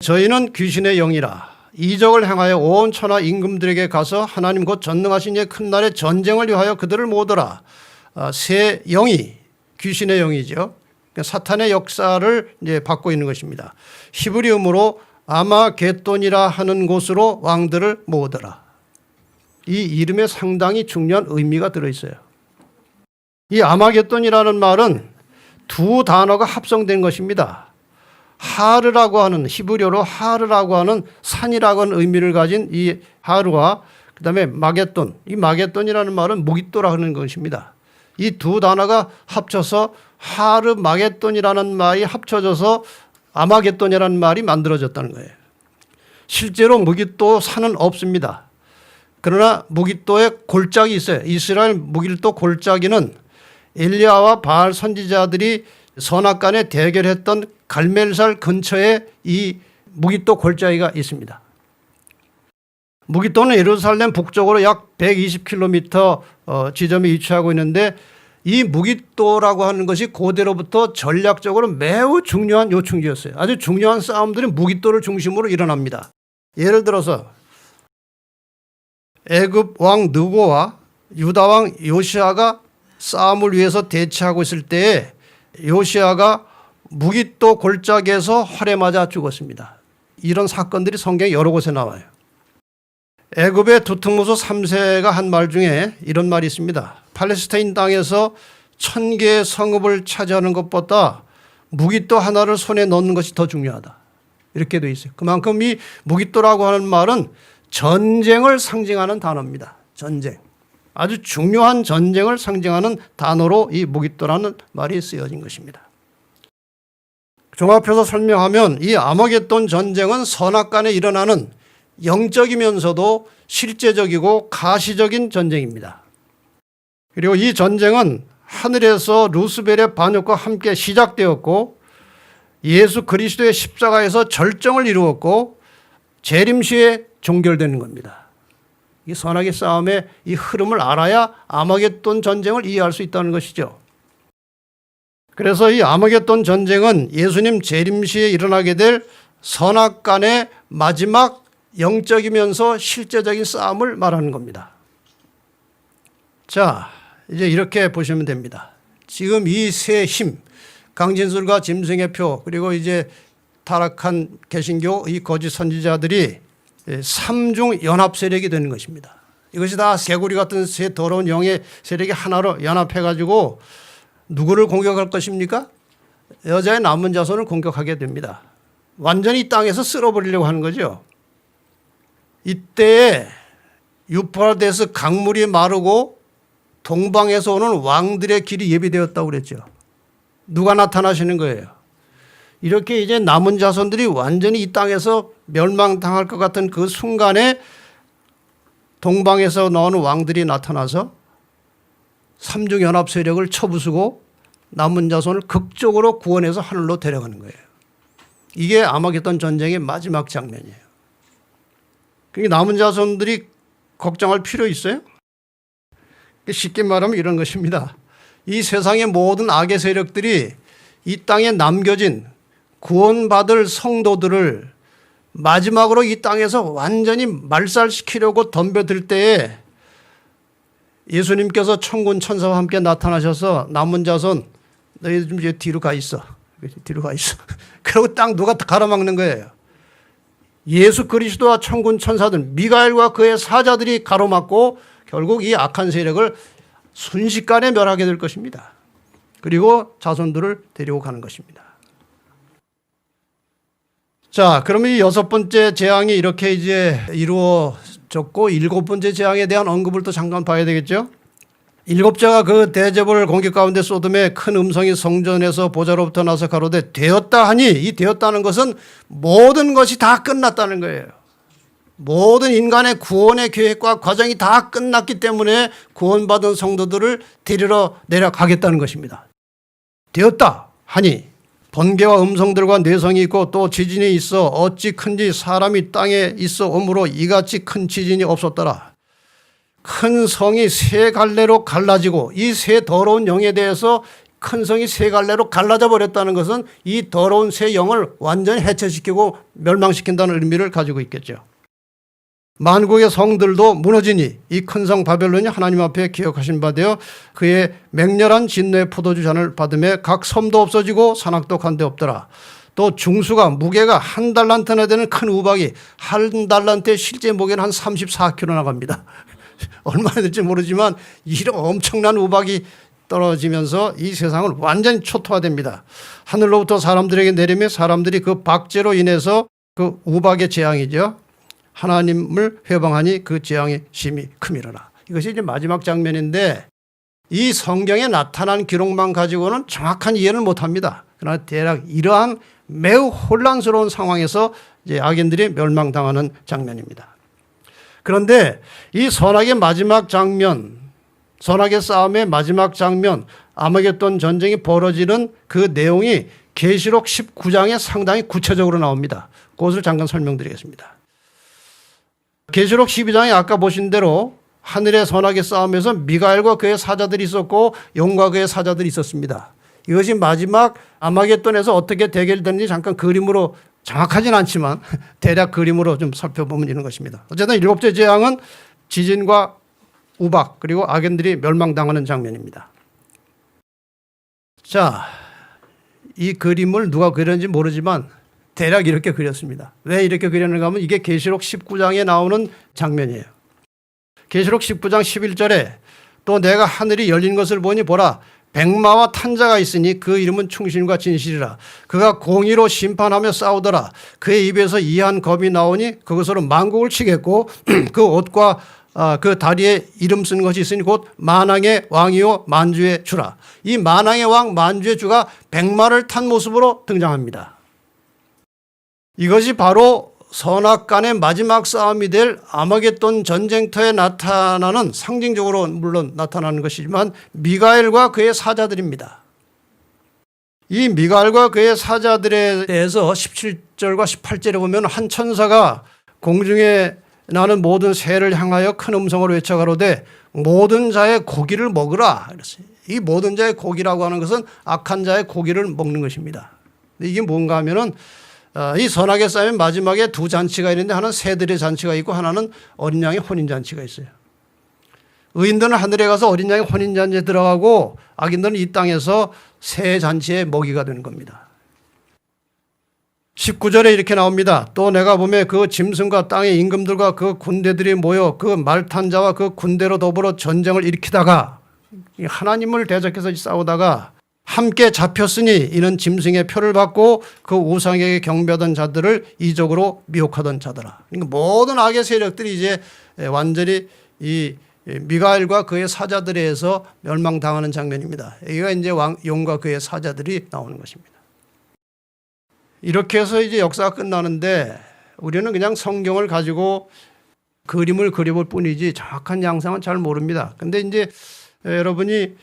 저희는 귀신의 영이라 이적을 행하여 온 천하 임금들에게 가서 하나님 곧 전능하신 이의 큰 날에 전쟁을 위하여 그들을 모으더라. 새 영이 귀신의 영이죠. 사탄의 역사를 이제 받고 있는 것입니다. 히브리어로 아마겟돈이라 하는 곳으로 왕들을 모으더라. 이 이름에 상당히 중요한 의미가 들어있어요. 이 아마겟돈이라는 말은 두 단어가 합성된 것입니다. 하르라고 하는 히브리어로 하르라고 하는 산이라고 하는 의미를 가진 이 하르와 그다음에 마겟돈, 이 마겟돈이라는 말은 무깃도라 하는 것입니다. 이 두 단어가 합쳐서 하르 마겟돈이라는 말이 합쳐져서 아마겟돈이라는 말이 만들어졌다는 거예요. 실제로 무깃도 산은 없습니다. 그러나 무깃도에 골짜기 있어요. 이스라엘 무깃도 골짜기는 엘리야와 바알 선지자들이 선악간에 대결했던 갈멜살 근처에 이 무깃도 골짜기가 있습니다. 무깃도는 예루살렘 북쪽으로 약 120km 지점에 위치하고 있는데 이 무깃도라고 하는 것이 고대로부터 전략적으로 매우 중요한 요충지였어요. 아주 중요한 싸움들이 무깃도를 중심으로 일어납니다. 예를 들어서 애굽 왕 느고와 유다 왕 요시아가 싸움을 위해서 대치하고 있을 때에 요시아가 무깃도 골짜기에서 활에 맞아 죽었습니다. 이런 사건들이 성경에 여러 곳에 나와요. 애굽의 두특무소 3세가 한 말 중에 이런 말이 있습니다. 팔레스타인 땅에서 1000개의 성읍을 차지하는 것보다 무깃도 하나를 손에 넣는 것이 더 중요하다. 이렇게 되어 있어요. 그만큼 이 무깃도라고 하는 말은 전쟁을 상징하는 단어입니다. 전쟁. 아주 중요한 전쟁을 상징하는 단어로 이 무깃도라는 말이 쓰여진 것입니다. 종합해서 설명하면 이 아마겟돈 전쟁은 선악간에 일어나는 영적이면서도 실제적이고 가시적인 전쟁입니다. 그리고 이 전쟁은 하늘에서 루스벨의 반역과 함께 시작되었고 예수 그리스도의 십자가에서 절정을 이루었고 재림시에 종결되는 겁니다. 이 선악의 싸움의 이 흐름을 알아야 아마겟돈 전쟁을 이해할 수 있다는 것이죠. 그래서 이 아마겟돈 전쟁은 예수님 재림시에 일어나게 될 선악간의 마지막 영적이면서 실제적인 싸움을 말하는 겁니다. 자, 이제 이렇게 보시면 됩니다. 지금 이 세 힘, 강진술과 짐승의 표, 그리고 이제 타락한 개신교 이 거짓 선지자들이 삼중 연합 세력이 되는 것입니다. 이것이 다 개구리 같은 새 더러운 영의 세력이 하나로 연합해가지고 누구를 공격할 것입니까? 여자의 남은 자손을 공격하게 됩니다. 완전히 땅에서 쓸어버리려고 하는 거죠. 이때에 유프라데스 강물이 마르고 동방에서 오는 왕들의 길이 예비되었다고 그랬죠. 누가 나타나시는 거예요? 이렇게 이제 남은 자손들이 완전히 이 땅에서 멸망당할 것 같은 그 순간에 동방에서 나오는 왕들이 나타나서 삼중연합 세력을 쳐부수고 남은 자손을 극적으로 구원해서 하늘로 데려가는 거예요. 이게 아마겟돈 전쟁의 마지막 장면이에요. 그러니까 남은 자손들이 걱정할 필요 있어요? 쉽게 말하면 이런 것입니다. 이 세상의 모든 악의 세력들이 이 땅에 남겨진 구원받을 성도들을 마지막으로 이 땅에서 완전히 말살시키려고 덤벼들 때에 예수님께서 천군 천사와 함께 나타나셔서 남은 자손 너희 좀 이제 뒤로 가 있어. 뒤로 가 있어. 그리고 딱 누가 가로막는 거예요. 예수 그리스도와 천군 천사들 미가엘과 그의 사자들이 가로막고 결국 이 악한 세력을 순식간에 멸하게 될 것입니다. 그리고 자손들을 데리고 가는 것입니다. 자, 그러면 이 6번째 재앙이 이렇게 이제 이루어졌고 7번째 재앙에 대한 언급을 또 잠깐 봐야 되겠죠. 7자가 그 대접을 공격 가운데 소돔의 큰 음성이 성전에서 보좌로부터 나서 가로되 되었다 하니 이 되었다는 것은 모든 것이 다 끝났다는 거예요. 모든 인간의 구원의 계획과 과정이 다 끝났기 때문에 구원받은 성도들을 데리러 내려가겠다는 것입니다. 되었다 하니 번개와 음성들과 내성이 있고 또 지진이 있어 어찌 큰지 사람이 땅에 있어 오므로 이같이 큰 지진이 없었더라. 큰 성이 세 갈래로 갈라지고 이 세 더러운 영에 대해서 큰 성이 세 갈래로 갈라져 버렸다는 것은 이 더러운 세 영을 완전히 해체시키고 멸망시킨다는 의미를 가지고 있겠죠. 만국의 성들도 무너지니 이 큰 성 바벨론이 하나님 앞에 기억하신 바 되어 그의 맹렬한 진노의 포도주 잔을 받음에 각 섬도 없어지고 산악도 간데 없더라. 또 중수가 무게가 한 달란트나 되는 큰 우박이 한 달란트의 실제 무게는 한 34kg 나갑니다. 얼마나 될지 모르지만 이런 엄청난 우박이 떨어지면서 이 세상은 완전히 초토화됩니다. 하늘로부터 사람들에게 내리며 사람들이 그 박제로 인해서 그 우박의 재앙이죠. 하나님을 회방하니 그 재앙의 심히 크미로라. 이것이 이제 마지막 장면인데 이 성경에 나타난 기록만 가지고는 정확한 이해를 못합니다. 그러나 대략 이러한 매우 혼란스러운 상황에서 이제 악인들이 멸망당하는 장면입니다. 그런데 이 선악의 마지막 장면, 선악의 싸움의 마지막 장면, 아마겟돈 전쟁이 벌어지는 그 내용이 계시록 19장에 상당히 구체적으로 나옵니다. 그것을 잠깐 설명드리겠습니다. 계시록 12장에 아까 보신 대로 하늘의 선악의 싸움에서 미가엘과 그의 사자들이 있었고 용과 그의 사자들이 있었습니다. 이것이 마지막 아마겟돈에서 어떻게 대결되는지 잠깐 그림으로 정확하진 않지만 대략 그림으로 좀 살펴보면 이런 것입니다. 어쨌든 일곱째 재앙은 지진과 우박 그리고 악인들이 멸망당하는 장면입니다. 자, 이 그림을 누가 그렸는지 모르지만 대략 이렇게 그렸습니다. 왜 이렇게 그렸는가 하면 이게 계시록 19장에 나오는 장면이에요. 계시록 19장 11절에 또 내가 하늘이 열린 것을 보니 보라 백마와 탄자가 있으니 그 이름은 충신과 진실이라. 그가 공의로 심판하며 싸우더라. 그의 입에서 이한 검이 나오니 그것으로 만국을 치겠고 그 옷과 그 다리에 이름 쓴 것이 있으니 곧 만왕의 왕이요 만주의 주라. 이 만왕의 왕 만주의 주가 백마를 탄 모습으로 등장합니다. 이것이 바로 선악간의 마지막 싸움이 될 아마겟돈 전쟁터에 나타나는 상징적으로 물론 나타나는 것이지만 미가엘과 그의 사자들입니다. 이 미가엘과 그의 사자들에 대해서 17절과 18절에 보면 한 천사가 공중에 나는 모든 새를 향하여 큰 음성으로 외쳐가로되 모든 자의 고기를 먹으라. 이 모든 자의 고기라고 하는 것은 악한 자의 고기를 먹는 것입니다. 이게 뭔가 하면은 이 선악의 싸움의 마지막에 두 잔치가 있는데 하나는 새들의 잔치가 있고 하나는 어린 양의 혼인잔치가 있어요. 의인들은 하늘에 가서 어린 양의 혼인잔치에 들어가고 악인들은 이 땅에서 새 잔치의 먹이가 되는 겁니다. 19절에 이렇게 나옵니다. 또 내가 보매 그 짐승과 땅의 임금들과 그 군대들이 모여 그 말탄 자와 그 군대로 더불어 전쟁을 일으키다가 하나님을 대적해서 싸우다가 함께 잡혔으니 이는 짐승의 표를 받고 그 우상에게 경배하던 자들을 이적으로 미혹하던 자더라. 그러니까 모든 악의 세력들이 이제 완전히 이 미가엘과 그의 사자들에 의해서 멸망당하는 장면입니다. 여기가 이제 용과 그의 사자들이 나오는 것입니다. 이렇게 해서 이제 역사가 끝나는데 우리는 그냥 성경을 가지고 그림을 그려볼 뿐이지 정확한 양상은 잘 모릅니다. 근데 이제 여러분이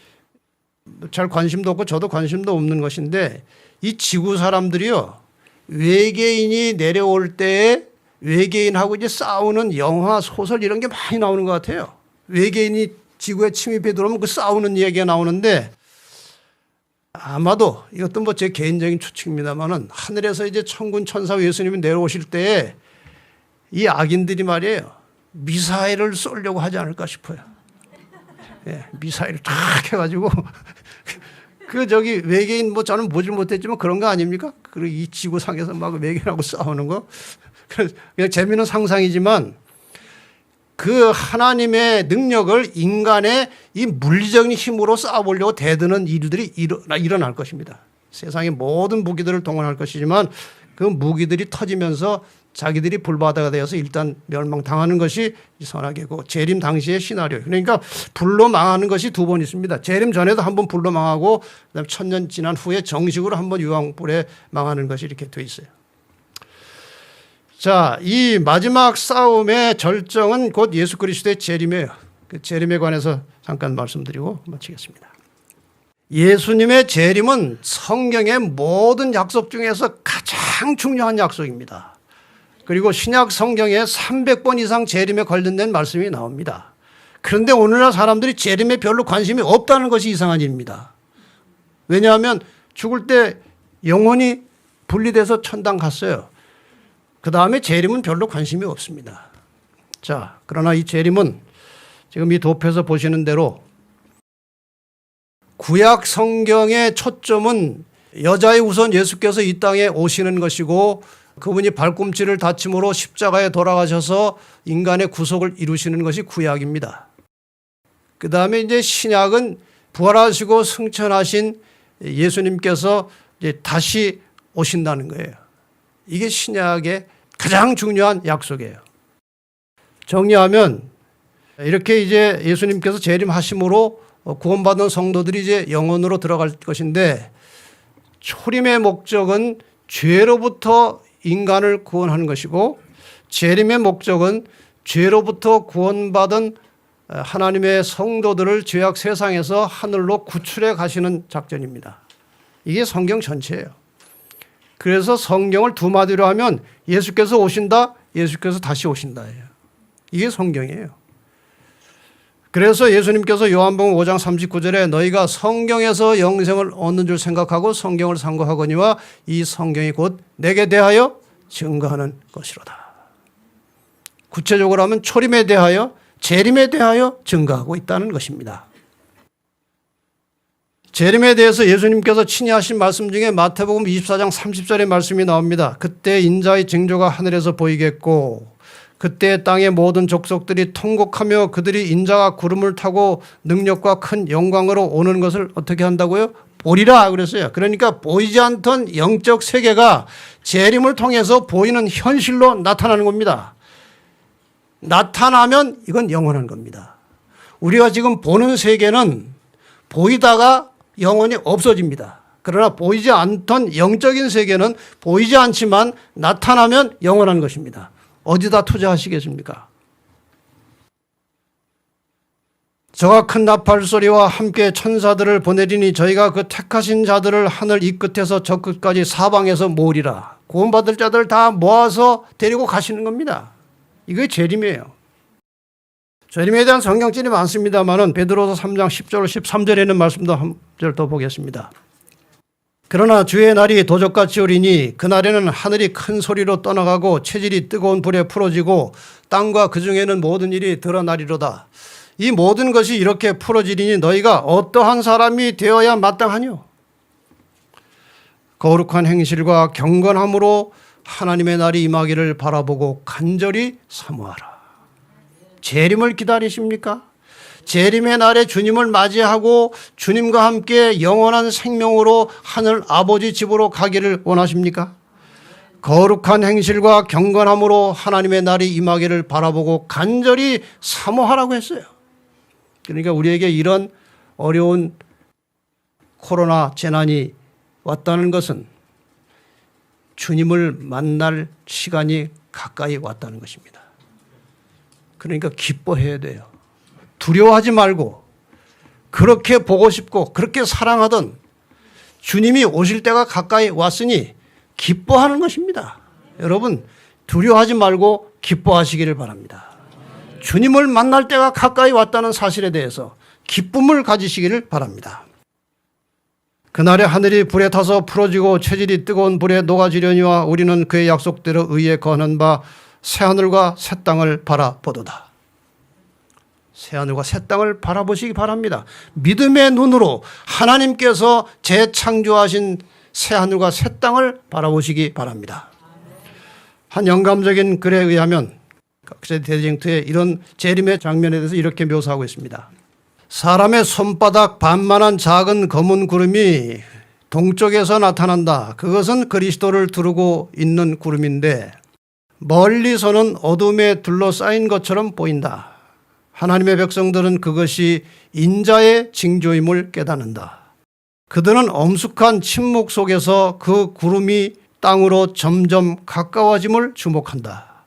잘 관심도 없고 저도 관심도 없는 것인데 이 지구 사람들이요 외계인이 내려올 때 외계인하고 이제 싸우는 영화 소설 이런 게 많이 나오는 것 같아요. 외계인이 지구에 침입해 들어오면 그 싸우는 얘기가 나오는데 아마도 이것도 뭐 제 개인적인 추측입니다만은 하늘에서 이제 천군 천사 예수님이 내려오실 때 이 악인들이 말이에요 미사일을 쏘려고 하지 않을까 싶어요. 예, 미사일을 탁 해가지고 그 저기 외계인 뭐 저는 보질 못했지만 그런 거 아닙니까? 그리고 이 지구상에서 막 외계인하고 싸우는 거 그냥 재미있는 상상이지만 그 하나님의 능력을 인간의 이 물리적인 힘으로 싸워보려고 대드는 일들이 일어날 것입니다. 세상의 모든 무기들을 동원할 것이지만 그 무기들이 터지면서 자기들이 불바다가 되어서 일단 멸망당하는 것이 선악이고 재림 당시의 시나리오. 그러니까 불로 망하는 것이 두 번 있습니다. 재림 전에도 한 번 불로 망하고 그다음에 1000년 지난 후에 정식으로 한 번 유황불에 망하는 것이 이렇게 돼 있어요. 자, 이 마지막 싸움의 절정은 곧 예수 그리스도의 재림이에요. 그 재림에 관해서 잠깐 말씀드리고 마치겠습니다. 예수님의 재림은 성경의 모든 약속 중에서 가장 중요한 약속입니다. 그리고 신약 성경에 300번 이상 재림에 관련된 말씀이 나옵니다. 그런데 오늘날 사람들이 재림에 별로 관심이 없다는 것이 이상한 일입니다. 왜냐하면 죽을 때 영혼이 분리돼서 천당 갔어요. 그 다음에 재림은 별로 관심이 없습니다. 자, 그러나 이 재림은 지금 이 도표에서 보시는 대로 구약 성경의 초점은 여자의 우선 예수께서 이 땅에 오시는 것이고 그분이 발꿈치를 다침으로 십자가에 돌아가셔서 인간의 구속을 이루시는 것이 구약입니다. 그 다음에 이제 신약은 부활하시고 승천하신 예수님께서 이제 다시 오신다는 거예요. 이게 신약의 가장 중요한 약속이에요. 정리하면 이렇게 이제 예수님께서 재림하심으로 구원받은 성도들이 이제 영원으로 들어갈 것인데 초림의 목적은 죄로부터 인간을 구원하는 것이고 재림의 목적은 죄로부터 구원받은 하나님의 성도들을 죄악 세상에서 하늘로 구출해 가시는 작전입니다. 이게 성경 전체예요. 그래서 성경을 두 마디로 하면 예수께서 오신다, 예수께서 다시 오신다예요. 이게 성경이에요. 그래서 예수님께서 요한복음 5장 39절에 너희가 성경에서 영생을 얻는 줄 생각하고 성경을 상고하거니와 이 성경이 곧 내게 대하여 증거하는 것이로다. 구체적으로 하면 초림에 대하여 재림에 대하여 증거하고 있다는 것입니다. 재림에 대해서 예수님께서 친히 하신 말씀 중에 마태복음 24장 30절의 말씀이 나옵니다. 그때 인자의 징조가 하늘에서 보이겠고 그때 땅의 모든 족속들이 통곡하며 그들이 인자가 구름을 타고 능력과 큰 영광으로 오는 것을 어떻게 한다고요? 보리라 그랬어요. 그러니까 보이지 않던 영적 세계가 재림을 통해서 보이는 현실로 나타나는 겁니다. 나타나면 이건 영원한 겁니다. 우리가 지금 보는 세계는 보이다가 영원히 없어집니다. 그러나 보이지 않던 영적인 세계는 보이지 않지만 나타나면 영원한 것입니다. 어디다 투자하시겠습니까? 저가 큰 나팔 소리와 함께 천사들을 보내리니 저희가 그 택하신 자들을 하늘 이 끝에서 저 끝까지 사방에서 모으리라. 구원받을 자들 다 모아서 데리고 가시는 겁니다. 이게 재림이에요. 재림에 대한 성경절이 많습니다만은 베드로서 3장 10절 13절에 있는 말씀도 한 절 더 보겠습니다. 그러나 주의 날이 도적같이 오리니 그날에는 하늘이 큰 소리로 떠나가고 체질이 뜨거운 불에 풀어지고 땅과 그 중에는 모든 일이 드러나리로다. 이 모든 것이 이렇게 풀어지리니 너희가 어떠한 사람이 되어야 마땅하뇨? 거룩한 행실과 경건함으로 하나님의 날이 임하기를 바라보고 간절히 사모하라. 재림을 기다리십니까? 재림의 날에 주님을 맞이하고 주님과 함께 영원한 생명으로 하늘 아버지 집으로 가기를 원하십니까? 거룩한 행실과 경건함으로 하나님의 날이 임하기를 바라보고 간절히 사모하라고 했어요. 그러니까 우리에게 이런 어려운 코로나 재난이 왔다는 것은 주님을 만날 시간이 가까이 왔다는 것입니다. 그러니까 기뻐해야 돼요. 두려워하지 말고 그렇게 보고 싶고 그렇게 사랑하던 주님이 오실 때가 가까이 왔으니 기뻐하는 것입니다. 여러분 두려워하지 말고 기뻐하시기를 바랍니다. 주님을 만날 때가 가까이 왔다는 사실에 대해서 기쁨을 가지시기를 바랍니다. 그날에 하늘이 불에 타서 풀어지고 체질이 뜨거운 불에 녹아지려니와 우리는 그의 약속대로 의에 거하는 바 새하늘과 새 땅을 바라보도다. 새하늘과 새 땅을 바라보시기 바랍니다. 믿음의 눈으로 하나님께서 재창조하신 새하늘과 새 땅을 바라보시기 바랍니다. 한 영감적인 글에 의하면 각세 대쟁투의 이런 재림의 장면에 대해서 이렇게 묘사하고 있습니다. 사람의 손바닥 반만한 작은 검은 구름이 동쪽에서 나타난다. 그것은 그리스도를 두르고 있는 구름인데 멀리서는 어둠에 둘러싸인 것처럼 보인다. 하나님의 백성들은 그것이 인자의 징조임을 깨닫는다. 그들은 엄숙한 침묵 속에서 그 구름이 땅으로 점점 가까워짐을 주목한다.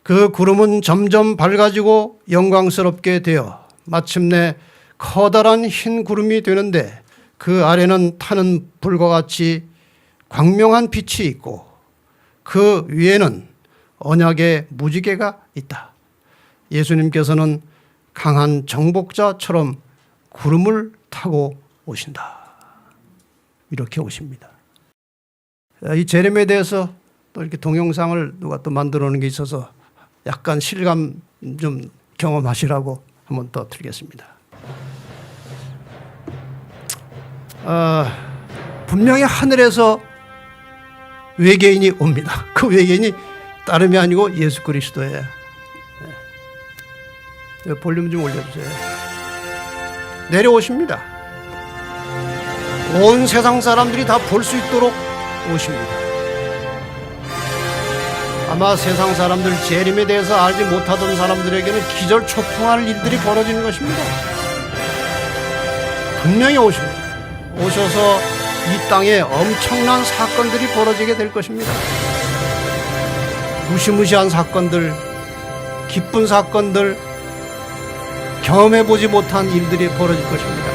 그 구름은 점점 밝아지고 영광스럽게 되어 마침내 커다란 흰 구름이 되는데 그 아래는 타는 불과 같이 광명한 빛이 있고 그 위에는 언약의 무지개가 있다. 예수님께서는 강한 정복자처럼 구름을 타고 오신다. 이렇게 오십니다. 이 재림에 대해서 또 이렇게 동영상을 누가 또 만들어 놓은 게 있어서 약간 실감 좀 경험하시라고 한번 더 드리겠습니다. 분명히 하늘에서 외계인이 옵니다. 그 외계인이 다름이 아니고 예수 그리스도예요. 볼륨 좀 올려주세요. 내려오십니다. 온 세상 사람들이 다 볼 수 있도록 오십니다. 아마 세상 사람들 재림에 대해서 알지 못하던 사람들에게는 기절초풍할 일들이 벌어지는 것입니다. 분명히 오십니다. 오셔서 이 땅에 엄청난 사건들이 벌어지게 될 것입니다. 무시무시한 사건들, 기쁜 사건들, 경험해보지 못한 일들이 벌어질 것입니다.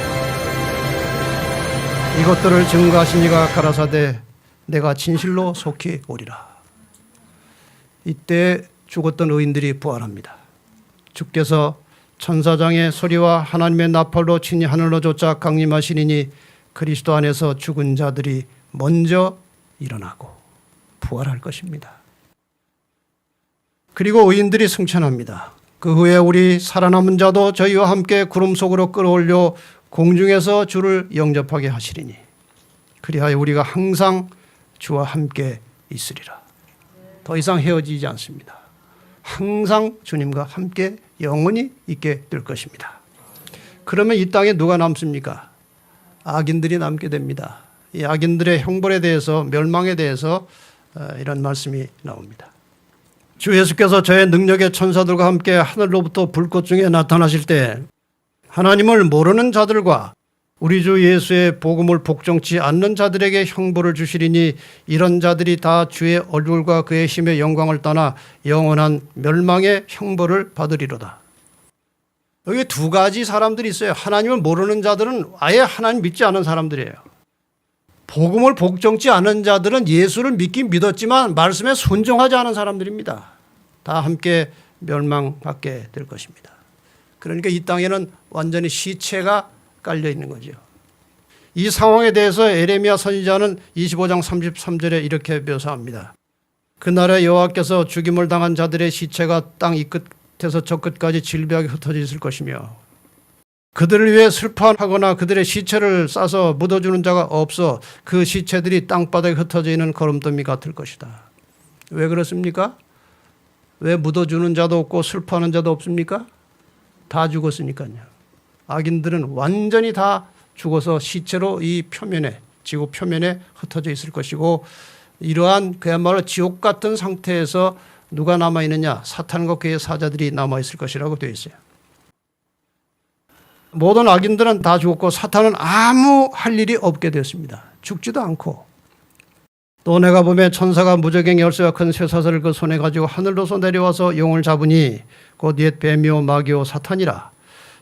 이것들을 증거하신 이가 가라사대 내가 진실로 속히 오리라. 이때 죽었던 의인들이 부활합니다. 주께서 천사장의 소리와 하나님의 나팔로 친히 하늘로 쫓아 강림하시리니 그리스도 안에서 죽은 자들이 먼저 일어나고 부활할 것입니다. 그리고 의인들이 승천합니다. 그 후에 우리 살아남은 자도 저희와 함께 구름 속으로 끌어올려 공중에서 주를 영접하게 하시리니 그리하여 우리가 항상 주와 함께 있으리라. 더 이상 헤어지지 않습니다. 항상 주님과 함께 영원히 있게 될 것입니다. 그러면 이 땅에 누가 남습니까? 악인들이 남게 됩니다. 이 악인들의 형벌에 대해서, 멸망에 대해서 이런 말씀이 나옵니다. 주 예수께서 저의 능력의 천사들과 함께 하늘로부터 불꽃 중에 나타나실 때 하나님을 모르는 자들과 우리 주 예수의 복음을 복종치 않는 자들에게 형벌을 주시리니 이런 자들이 다 주의 얼굴과 그의 힘의 영광을 떠나 영원한 멸망의 형벌을 받으리로다. 여기 두 가지 사람들이 있어요. 하나님을 모르는 자들은 아예 하나님 믿지 않은 사람들이에요. 복음을 복종치 않은 자들은 예수를 믿긴 믿었지만 말씀에 순종하지 않은 사람들입니다. 다 함께 멸망받게 될 것입니다. 그러니까 이 땅에는 완전히 시체가 깔려 있는 거죠. 이 상황에 대해서 에레미야 선지자는 25장 33절에 이렇게 묘사합니다. 그날에 여호와께서 죽임을 당한 자들의 시체가 땅 이 끝에서 저 끝까지 질비하게 흩어져 있을 것이며 그들을 위해 슬퍼하거나 그들의 시체를 싸서 묻어주는 자가 없어 그 시체들이 땅바닥에 흩어져 있는 거름더미 같을 것이다. 왜 그렇습니까? 왜 묻어주는 자도 없고 슬퍼하는 자도 없습니까? 다 죽었으니까요. 악인들은 완전히 다 죽어서 시체로 이 표면에, 지구 표면에 흩어져 있을 것이고 이러한 그야말로 지옥 같은 상태에서 누가 남아있느냐? 사탄과 그의 사자들이 남아있을 것이라고 되어 있어요. 모든 악인들은 다 죽었고 사탄은 아무 할 일이 없게 되었습니다. 죽지도 않고. 또 내가 보매 천사가 무저갱이 열쇠와 큰 쇠사슬을 그 손에 가지고 하늘로서 내려와서 용을 잡으니 곧 옛 뱀이요 마귀요 사탄이라.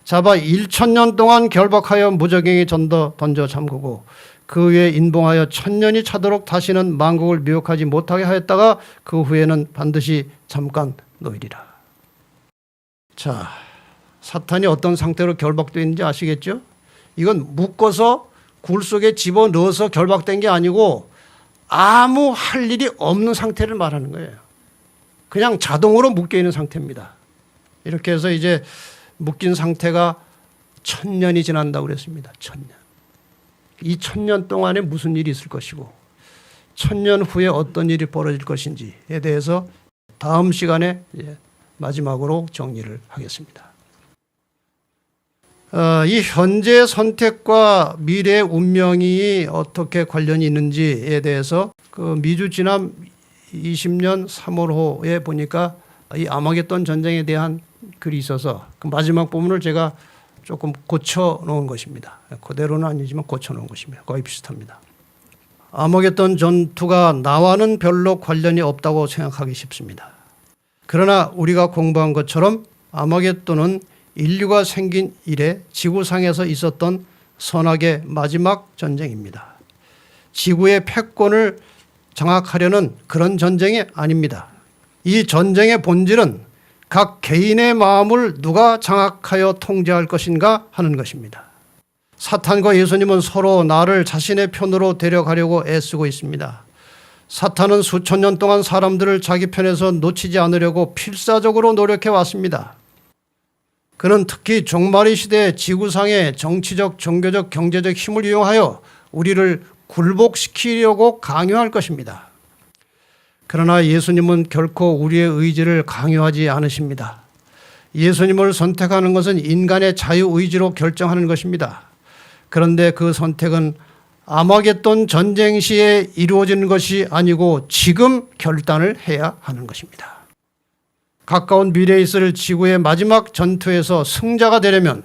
잡아 1000년 동안 결박하여 무저갱이 던져 잠그고 그 위에 인봉하여 1000년이 차도록 다시는 만국을 미혹하지 못하게 하였다가 그 후에는 반드시 잠깐 놓이리라. 자, 사탄이 어떤 상태로 결박되어 있는지 아시겠죠? 이건 묶어서 굴 속에 집어넣어서 결박된 게 아니고 아무 할 일이 없는 상태를 말하는 거예요. 그냥 자동으로 묶여 있는 상태입니다. 이렇게 해서 이제 묶인 상태가 1000년이 지난다고 그랬습니다. 1000년. 이 1000년 동안에 무슨 일이 있을 것이고 1000년 후에 어떤 일이 벌어질 것인지에 대해서 다음 시간에 마지막으로 정리를 하겠습니다. 이 현재의 선택과 미래의 운명이 어떻게 관련이 있는지에 대해서 그 미주 지난 20년 3월호에 보니까 이 아마겟돈 전쟁에 대한 글이 있어서 그 마지막 부분을 제가 조금 고쳐 놓은 것입니다. 그대로는 아니지만 고쳐 놓은 것입니다. 거의 비슷합니다. 아마겟돈 전투가 나와는 별로 관련이 없다고 생각하기 쉽습니다. 그러나 우리가 공부한 것처럼 아마겟돈은 인류가 생긴 이래 지구상에서 있었던 선악의 마지막 전쟁입니다. 지구의 패권을 장악하려는 그런 전쟁이 아닙니다. 이 전쟁의 본질은 각 개인의 마음을 누가 장악하여 통제할 것인가 하는 것입니다. 사탄과 예수님은 서로 나를 자신의 편으로 데려가려고 애쓰고 있습니다. 사탄은 수천 년 동안 사람들을 자기 편에서 놓치지 않으려고 필사적으로 노력해 왔습니다. 그는 특히 종말의 시대에 지구상의 정치적, 종교적, 경제적 힘을 이용하여 우리를 굴복시키려고 강요할 것입니다. 그러나 예수님은 결코 우리의 의지를 강요하지 않으십니다. 예수님을 선택하는 것은 인간의 자유의지로 결정하는 것입니다. 그런데 그 선택은 아마겟돈 전쟁 시에 이루어지는 것이 아니고 지금 결단을 해야 하는 것입니다. 가까운 미래에 있을 지구의 마지막 전투에서 승자가 되려면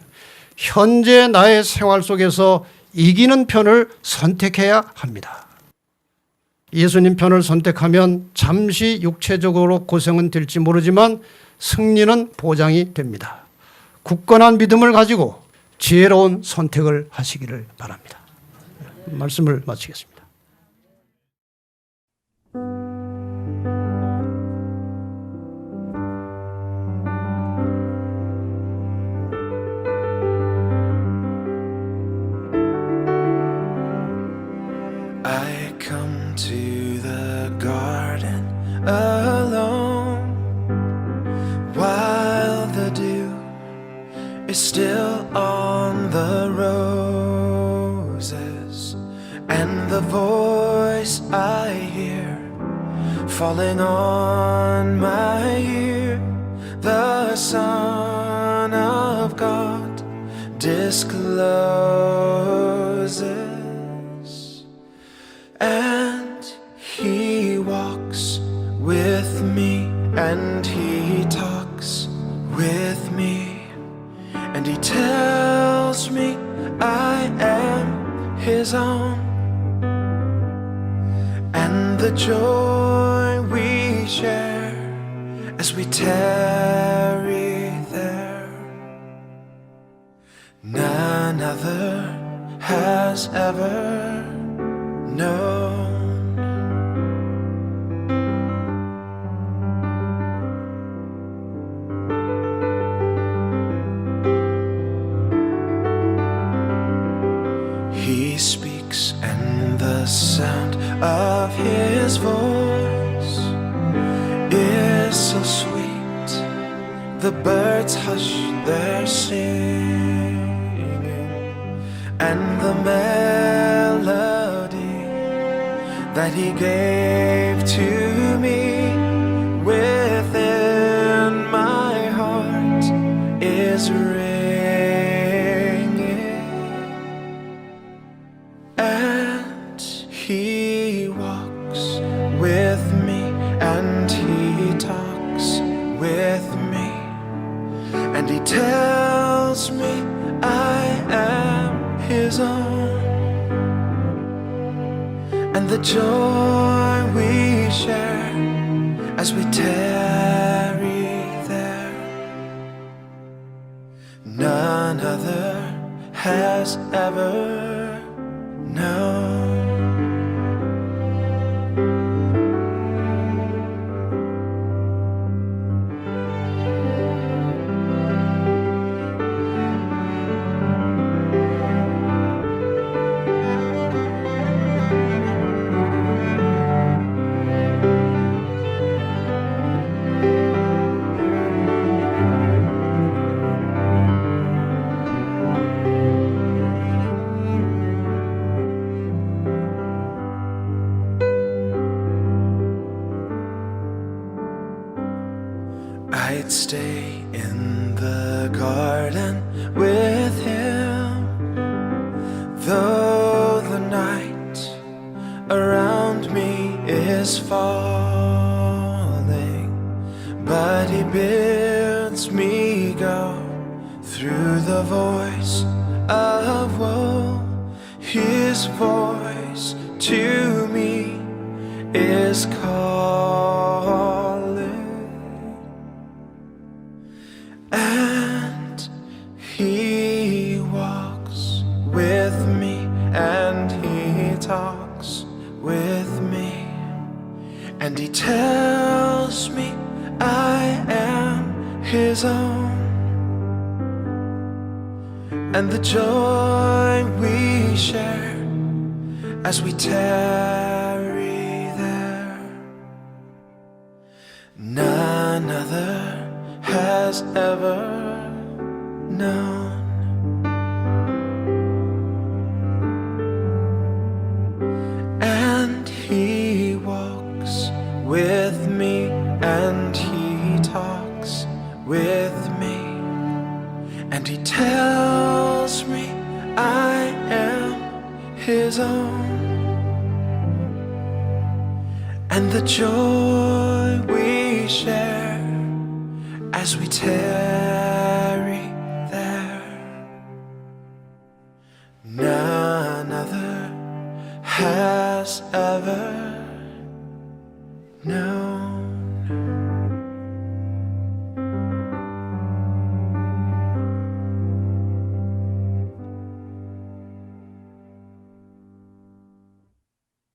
현재 나의 생활 속에서 이기는 편을 선택해야 합니다. 예수님 편을 선택하면 잠시 육체적으로 고생은 될지 모르지만 승리는 보장이 됩니다. 굳건한 믿음을 가지고 지혜로운 선택을 하시기를 바랍니다. 말씀을 마치겠습니다. alone, while the dew is still on the roses, and the voice I hear falling on my ear, the Son of God discloses, and He walks with me, and He talks with me, and He tells me I am His own, and the joy we share as we tarry there, none other has ever known. He speaks, and the sound of His voice is so sweet. The birds hush their singing, and the melody that He gave to me within my heart is ringing. And He walks with me, and He talks with me, and He tells me I am His own, and the joy we share as we tarry there, none other has ever known. I'd stay in the garden with Him, though the night around me is falling, but He bids me go through the voice of woe. His voice to me is calling, and He walks with me, and He talks with me, and He tells me I am His own, and the joy we share as we tarry there, none other has ever known. And He walks with me, and He talks with me, and He tells me I am His own, and the joy we share as we tarry there, none other has ever